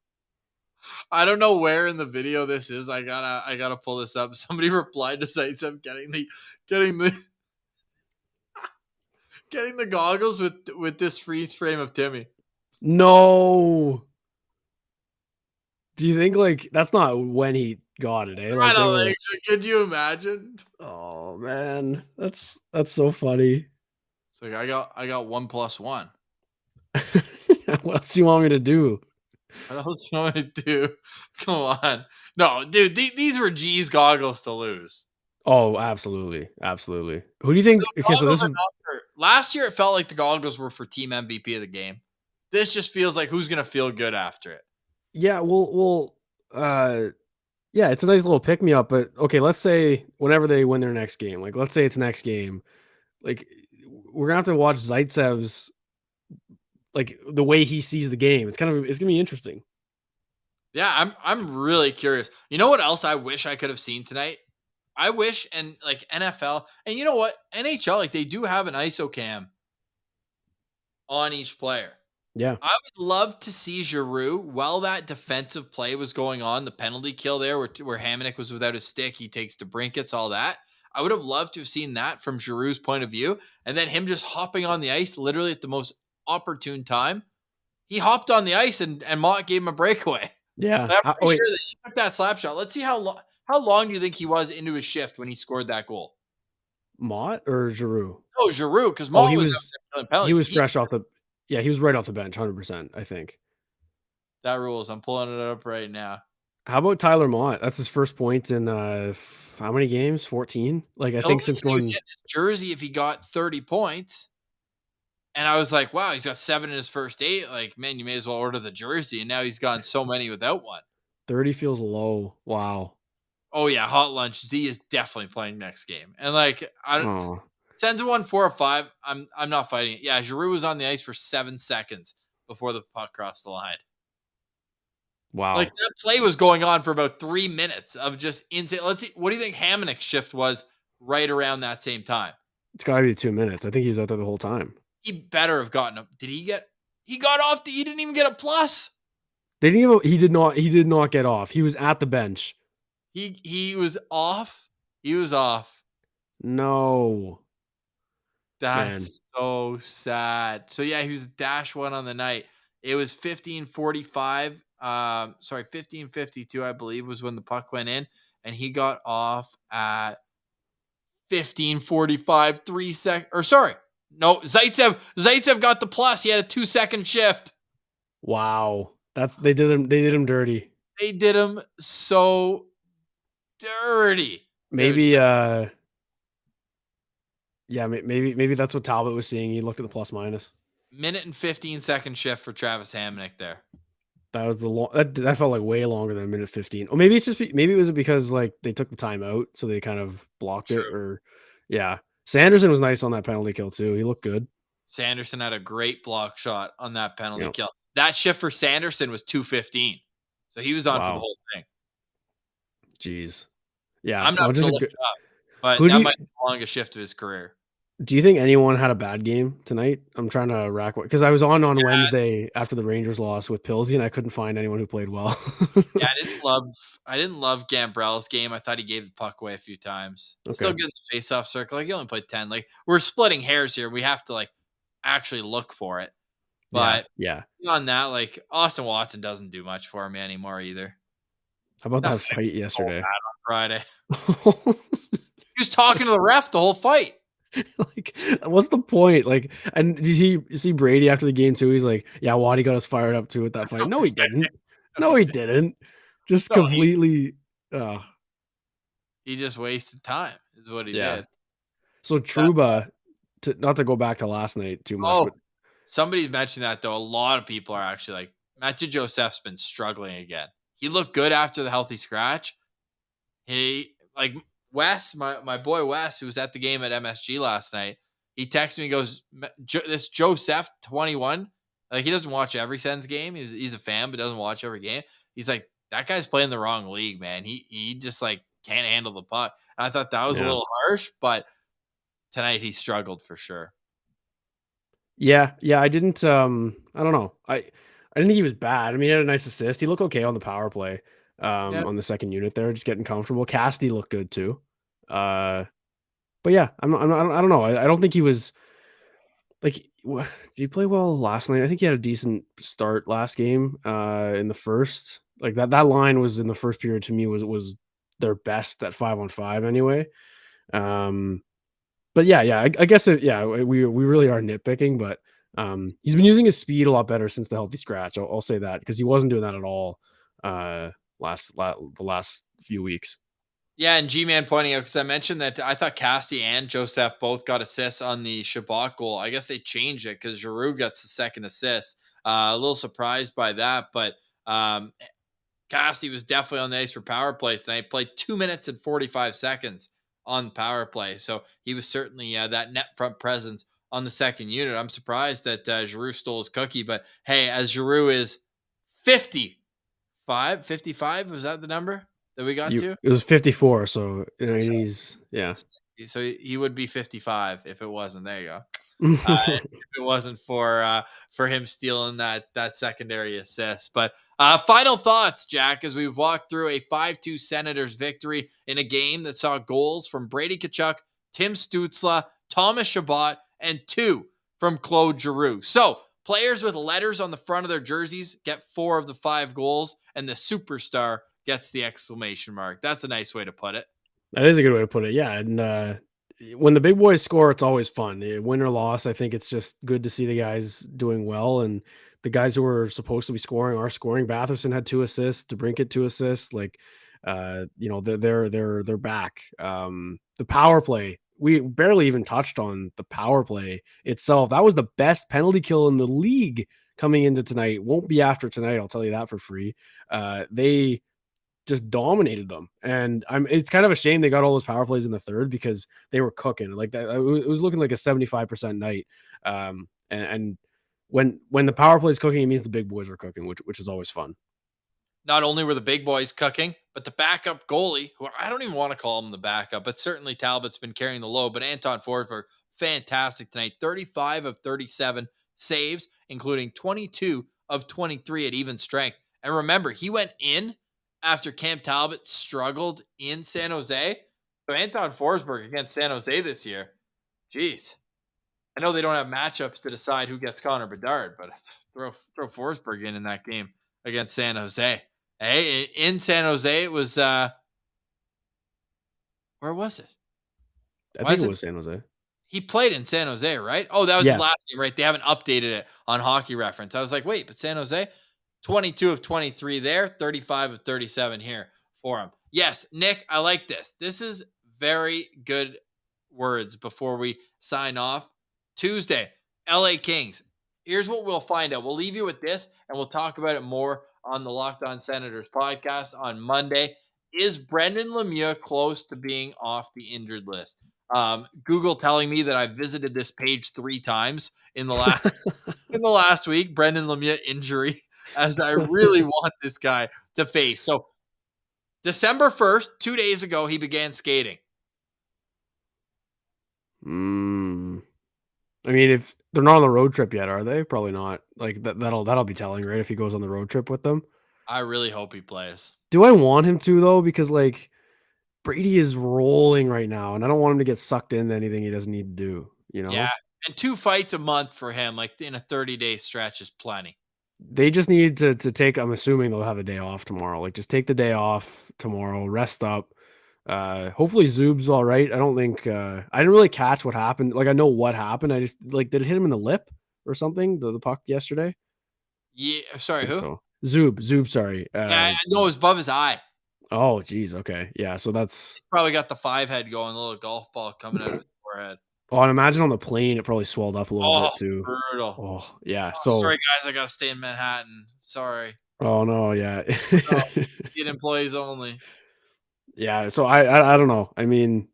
Speaker 1: I don't know where in the video this is. I gotta pull this up. Somebody replied to Zaitsev getting the getting the goggles with this freeze frame of Timmy.
Speaker 2: No. Do you think like that's not when he got it, eh?
Speaker 1: I
Speaker 2: Like they
Speaker 1: don't
Speaker 2: were
Speaker 1: think so. Could you imagine?
Speaker 2: oh man. That's so funny.
Speaker 1: It's like I got 1+1.
Speaker 2: What else do you want me to do?
Speaker 1: What else do you want me to do? Come on. No, dude, these were G's goggles to lose.
Speaker 2: Oh, absolutely. Absolutely. Who do you
Speaker 1: So
Speaker 2: think
Speaker 1: the
Speaker 2: okay, so
Speaker 1: goggles
Speaker 2: this
Speaker 1: are
Speaker 2: is
Speaker 1: not for last year it felt like the goggles were for team MVP of the game. This just feels like who's gonna feel good after it.
Speaker 2: yeah, uh yeah, it's a nice little pick me up, but okay, let's say whenever they win their next game, like let's say it's next game, like we're gonna have to watch Zaitsev's like the way he sees the game. It's gonna be interesting.
Speaker 1: Yeah, I'm really curious. You know what else I wish I could have seen tonight? I wish and like NFL and you know what? NHL, like they do have an ISO cam on each player.
Speaker 2: Yeah.
Speaker 1: I would love to see Giroux while that defensive play was going on, the penalty kill there where Hamonic was without his stick, he takes to brinkets, all that. I would have loved to have seen that from Giroux's point of view, and then him just hopping on the ice literally at the most opportune time. He hopped on the ice and Mott gave him a breakaway.
Speaker 2: Yeah.
Speaker 1: I'm
Speaker 2: Oh
Speaker 1: pretty
Speaker 2: wait,
Speaker 1: sure that he took that slap shot. Let's see how long do you think he was into his shift when he scored that goal?
Speaker 2: Mott or Giroux?
Speaker 1: Oh, Giroux, because
Speaker 2: Oh,
Speaker 1: Mott was out there killing
Speaker 2: he
Speaker 1: penalties.
Speaker 2: was fresh off the yeah, he was right off the bench, 100%, I think.
Speaker 1: That rules. I'm pulling it up right now.
Speaker 2: How about Tyler Mott? That's his first point in how many games? 14? Like I think
Speaker 1: Bills
Speaker 2: since
Speaker 1: said he would
Speaker 2: going
Speaker 1: get his jersey if he got 30 points. And I was like, wow, he's got 7 in his first 8. Like, man, you may as well order the jersey. And now he's gotten so many without one.
Speaker 2: 30 feels low. Wow.
Speaker 1: Oh, yeah, hot lunch. Z is definitely playing next game. And like, I don't.
Speaker 2: Oh,
Speaker 1: Sends 1 4 or 5. I'm not fighting it. Yeah, Giroux was on the ice for 7 seconds before the puck crossed the line. Like
Speaker 2: wow.
Speaker 1: that play was going on for about 3 minutes of just insane. Let's see. What do you think Hamonic's shift was right around that same time?
Speaker 2: It's got to be 2 minutes. I think he was out there the whole time.
Speaker 1: He better have gotten a. Did he get? He got off. He didn't even get a plus.
Speaker 2: He did not get off. He was at the bench.
Speaker 1: He was off. He was off.
Speaker 2: No. Man.
Speaker 1: That's so sad. So yeah, he was -1 on the night. It was 15:45. Sorry, 15:52, I believe, was when the puck went in, and he got off at 15:45, 3 seconds. Or sorry, no, Zaitsev got the plus. He had a 2-second shift.
Speaker 2: Wow. They did him dirty.
Speaker 1: They did him so dirty. Dude,
Speaker 2: Maybe yeah, maybe that's what Talbot was seeing. He looked at the plus minus.
Speaker 1: minute and 15-second shift for Travis Hamonic there.
Speaker 2: That was the long that felt like way longer than a minute 15. Or maybe it's just maybe it was because like they took the time out, so they kind of blocked it. Or yeah. Sanderson was nice on that penalty kill too. He looked good.
Speaker 1: Sanderson had a great block shot on that penalty
Speaker 2: Yep.
Speaker 1: kill. That shift for Sanderson was 2:15. So he was on for the
Speaker 2: Wow.
Speaker 1: whole thing.
Speaker 2: Jeez. Yeah.
Speaker 1: I'm not
Speaker 2: just
Speaker 1: gonna
Speaker 2: a
Speaker 1: look
Speaker 2: good,
Speaker 1: it up, but
Speaker 2: who
Speaker 1: that might be the longest shift of his career.
Speaker 2: do you think anyone had a bad game tonight? I'm trying to rack because I was on Wednesday after the Rangers loss with Pilsy, and I couldn't find anyone who played well.
Speaker 1: Yeah, I didn't love Gambrell's game. I thought he gave the puck away a few times. Still
Speaker 2: Okay.
Speaker 1: good in the face-off circle. Like he only played 10. Like we're splitting hairs here. We have to like actually look for it. But
Speaker 2: Yeah.
Speaker 1: beyond that, like Austin Watson doesn't do much for me anymore either.
Speaker 2: How about
Speaker 1: That
Speaker 2: that
Speaker 1: fight
Speaker 2: fight
Speaker 1: was so
Speaker 2: yesterday?
Speaker 1: bad on Friday. He was talking to
Speaker 2: Just
Speaker 1: the ref the whole fight.
Speaker 2: like, what's the point? Like, and did you see Brady after the game too? He's like, "Yeah, Waddy got us fired up too with that fight." No, he didn't.
Speaker 1: No,
Speaker 2: No, he didn't. Just
Speaker 1: no,
Speaker 2: completely. Uh,
Speaker 1: he just wasted time. Is what he
Speaker 2: yeah.
Speaker 1: did.
Speaker 2: So
Speaker 1: That
Speaker 2: Truba, not to go back to last night too much,
Speaker 1: oh,
Speaker 2: but
Speaker 1: somebody's mentioned that though. A lot of people are actually like Matthew Joseph's been struggling again. He looked good after the healthy scratch. He like Wes, my boy Wes, who was at the game at MSG last night. He texted me, he goes, "This Joseph 21, like he doesn't watch every Sens game. He's a fan, but doesn't watch every game. He's like, that guy's playing the wrong league, man. He just like can't handle the puck." And I thought that was a
Speaker 2: yeah.
Speaker 1: little harsh, but tonight he struggled for sure.
Speaker 2: Yeah, I didn't I don't know. I didn't think he was bad. I mean, he had a nice assist. He looked okay on the power play,
Speaker 1: Yeah,
Speaker 2: on the second unit there, just getting comfortable. Casty looked good too. But yeah, I don't know. I don't think he was like did he play well last night? I think he had a decent start last game, in the first. Like that line was in the first period to me was their best at 5-on-5 anyway. Um but I guess we really are nitpicking, but he's been using his speed a lot better since the healthy scratch. I'll say that because he wasn't doing that at all the last few weeks.
Speaker 1: yeah, and G-Man pointing out because I mentioned that I thought Casty and Joseph both got assists on the Shabbat goal. I guess they changed it because Giroux gets the second assist. A little surprised by that, but um, Casty was definitely on the ice for power plays tonight. Played 2 minutes and 45 seconds on power play, so he was certainly that net front presence on the second unit. I'm surprised that Giroux stole his cookie, but hey, as Giroux is 55, was that the number that we got to?
Speaker 2: It was 54, so
Speaker 1: So
Speaker 2: he's yeah.
Speaker 1: so he would be 55 if it wasn't. There you go. If it wasn't for him stealing that secondary assist. But final thoughts, Jack, as we've walked through a 5-2 Senators victory in a game that saw goals from Brady Tkachuk, Tim Stützle, Thomas Chabot, and 2 from Claude Giroux. So players with letters on the front of their jerseys get 4 of the 5 goals, and the superstar gets the exclamation mark. That's a nice way to put it.
Speaker 2: That is a good way to put it. Yeah, and when the big boys score, it's always fun. Win or loss, I think it's just good to see the guys doing well, and the guys who are supposed to be scoring are scoring. Batherson had 2 assists, DeBrincat 2 assists. Like, they're back. The power play, we barely even touched on the power play itself. That was the best penalty kill in the league coming into tonight. Won't be after tonight. I'll tell you that for free. They just dominated them. And it's kind of a shame they got all those power plays in the third because they were cooking like that. It was looking like a 75% night. And when the power play is cooking, it means the big boys are cooking, which is always fun.
Speaker 1: Not only were the big boys cooking, but the backup goalie, who I don't even want to call him the backup, but certainly Talbot's been carrying the load. But Anton Forsberg, fantastic tonight. 35 of 37 saves, including 22 of 23 at even strength. And remember, he went in after Cam Talbot struggled in San Jose. So Anton Forsberg against San Jose this year, geez. I know they don't have matchups to decide who gets Connor Bedard, but throw Forsberg in that game against San Jose. Hey, in San Jose, it was where was it?
Speaker 2: I think it
Speaker 1: Wasn't
Speaker 2: was San Jose.
Speaker 1: he played in San Jose, right? Oh, that was his
Speaker 2: Yeah.
Speaker 1: last game, right? They haven't updated it on Hockey Reference. I was like, wait, but San Jose, 22 of 23 there, 35 of 37 here for him. Yes, Nick, I like this. This is very good words before we sign off. Tuesday, LA Kings. Here's what we'll find out. We'll leave you with this, and we'll talk about it more on the Locked On Senators podcast on Monday. Is Brendan Lemieux close to being off the injured list? Google telling me that I visited this page 3 times in the last week. Brendan Lemieux injury, as I really want this guy to face. So December 1st, 2 days ago, he began skating.
Speaker 2: I mean, if they're not on the road trip yet, are they? Probably not. Like that'll be telling, right? If he goes on the road trip with them.
Speaker 1: I really hope he plays.
Speaker 2: Do I want him to though? Because like Brady is rolling right now, and I don't want him to get sucked into anything he doesn't need to do. You know?
Speaker 1: Yeah, And 2 fights a month for him, like in a 30-day stretch, is plenty.
Speaker 2: They just need to take, I'm assuming they'll have a day off tomorrow. Like, just take the day off tomorrow, rest up. Hopefully Zub's all right. I don't think I didn't really catch what happened. Like, I know what happened. I just like, did it hit him in the lip or something? The puck yesterday?
Speaker 1: Yeah,
Speaker 2: I
Speaker 1: sorry,
Speaker 2: think
Speaker 1: who?
Speaker 2: so. Zub, sorry.
Speaker 1: Yeah, I know it was above his eye.
Speaker 2: Oh geez, okay. Yeah, so that's
Speaker 1: Probably got the 5 head going, a little golf ball coming out of his forehead.
Speaker 2: oh, and imagine on the plane it probably swelled up a little
Speaker 1: Oh,
Speaker 2: bit too.
Speaker 1: brutal.
Speaker 2: Oh, yeah.
Speaker 1: Oh,
Speaker 2: So
Speaker 1: sorry, guys, I gotta stay in Manhattan. Sorry.
Speaker 2: oh no, yeah.
Speaker 1: No, Indian employees only.
Speaker 2: Yeah, so I don't know. I mean,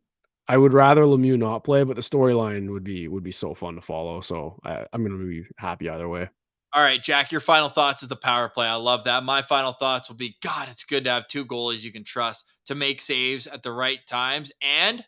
Speaker 2: I would rather Lemieux not play, but the storyline would be so fun to follow. So I'm gonna be happy either way.
Speaker 1: All right, Jack, your final thoughts is the power play. I love that. My final thoughts will be, God, it's good to have 2 goalies you can trust to make saves at the right times, and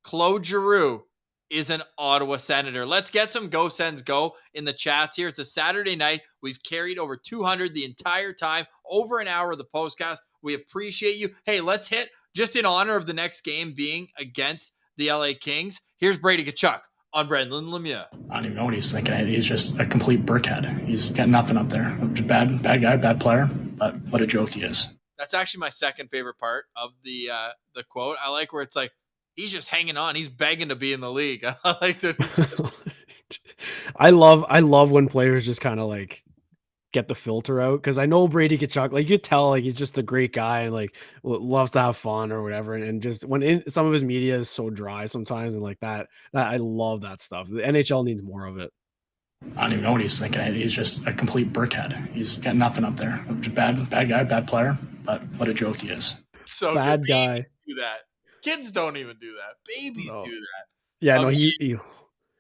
Speaker 1: Claude Giroux is an Ottawa Senator. Let's get some Go Sens Go in the chats here. It's a Saturday night. We've carried over 200 the entire time, over an hour of the postcast. We appreciate you. Hey, let's hit just in honor of the next game being against the LA Kings. Here's Brady Tkachuk on Brendan Lemieux.
Speaker 3: I don't even know what he's thinking. He's just a complete brickhead. He's got nothing up there. Bad guy, bad player, but what a joke he is.
Speaker 1: That's actually my second favorite part of the quote. I like where it's like, he's just hanging on. He's begging to be in the league. I like to.
Speaker 2: I love when players just kind of like get the filter out, because I know Brady Tkachuk, like you tell, like he's just a great guy and like loves to have fun or whatever. And just when in some of his media is so dry sometimes, and like that I love that stuff. The NHL needs more of it.
Speaker 3: I don't even know what he's thinking. He's just a complete brickhead. He's got nothing up there. Bad guy, bad player, but what a joke he is.
Speaker 1: So
Speaker 2: Bad
Speaker 1: good.
Speaker 2: guy.
Speaker 1: Babies do that. Kids don't even do that. Babies
Speaker 2: No.
Speaker 1: do that.
Speaker 2: Yeah, no, he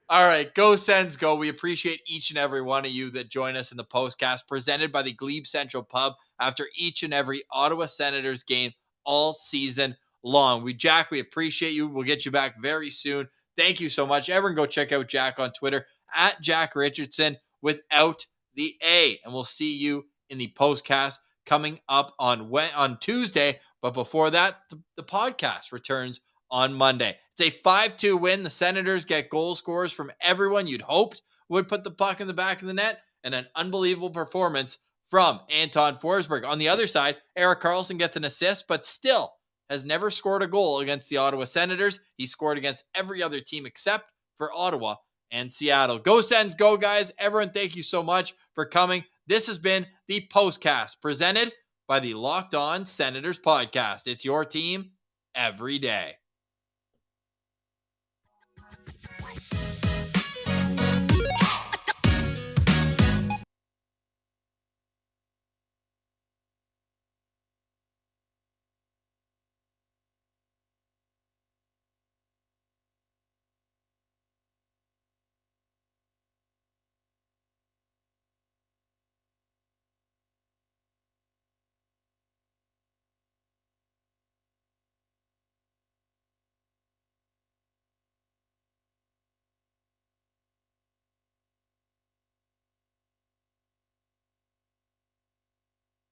Speaker 1: All right, Go Sens Go. We appreciate each and every one of you that join us in the postcast presented by the Glebe Central Pub after each and every Ottawa Senators game all season long. Jack, we appreciate you. We'll get you back very soon. Thank you so much. Everyone go check out Jack on Twitter at Jack Richardson without the A. And we'll see you in the postcast coming up on Tuesday. But before that, the podcast returns on Monday. It's a 5-2 win. The Senators get goal scorers from everyone you'd hoped would put the puck in the back of the net, and an unbelievable performance from Anton Forsberg. On the other side, Erik Karlsson gets an assist, but still has never scored a goal against the Ottawa Senators. He scored against every other team except for Ottawa and Seattle. Go Sens, go, guys. Everyone, thank you so much for coming. This has been the Postcast presented by the Locked On Senators podcast. It's your team every day.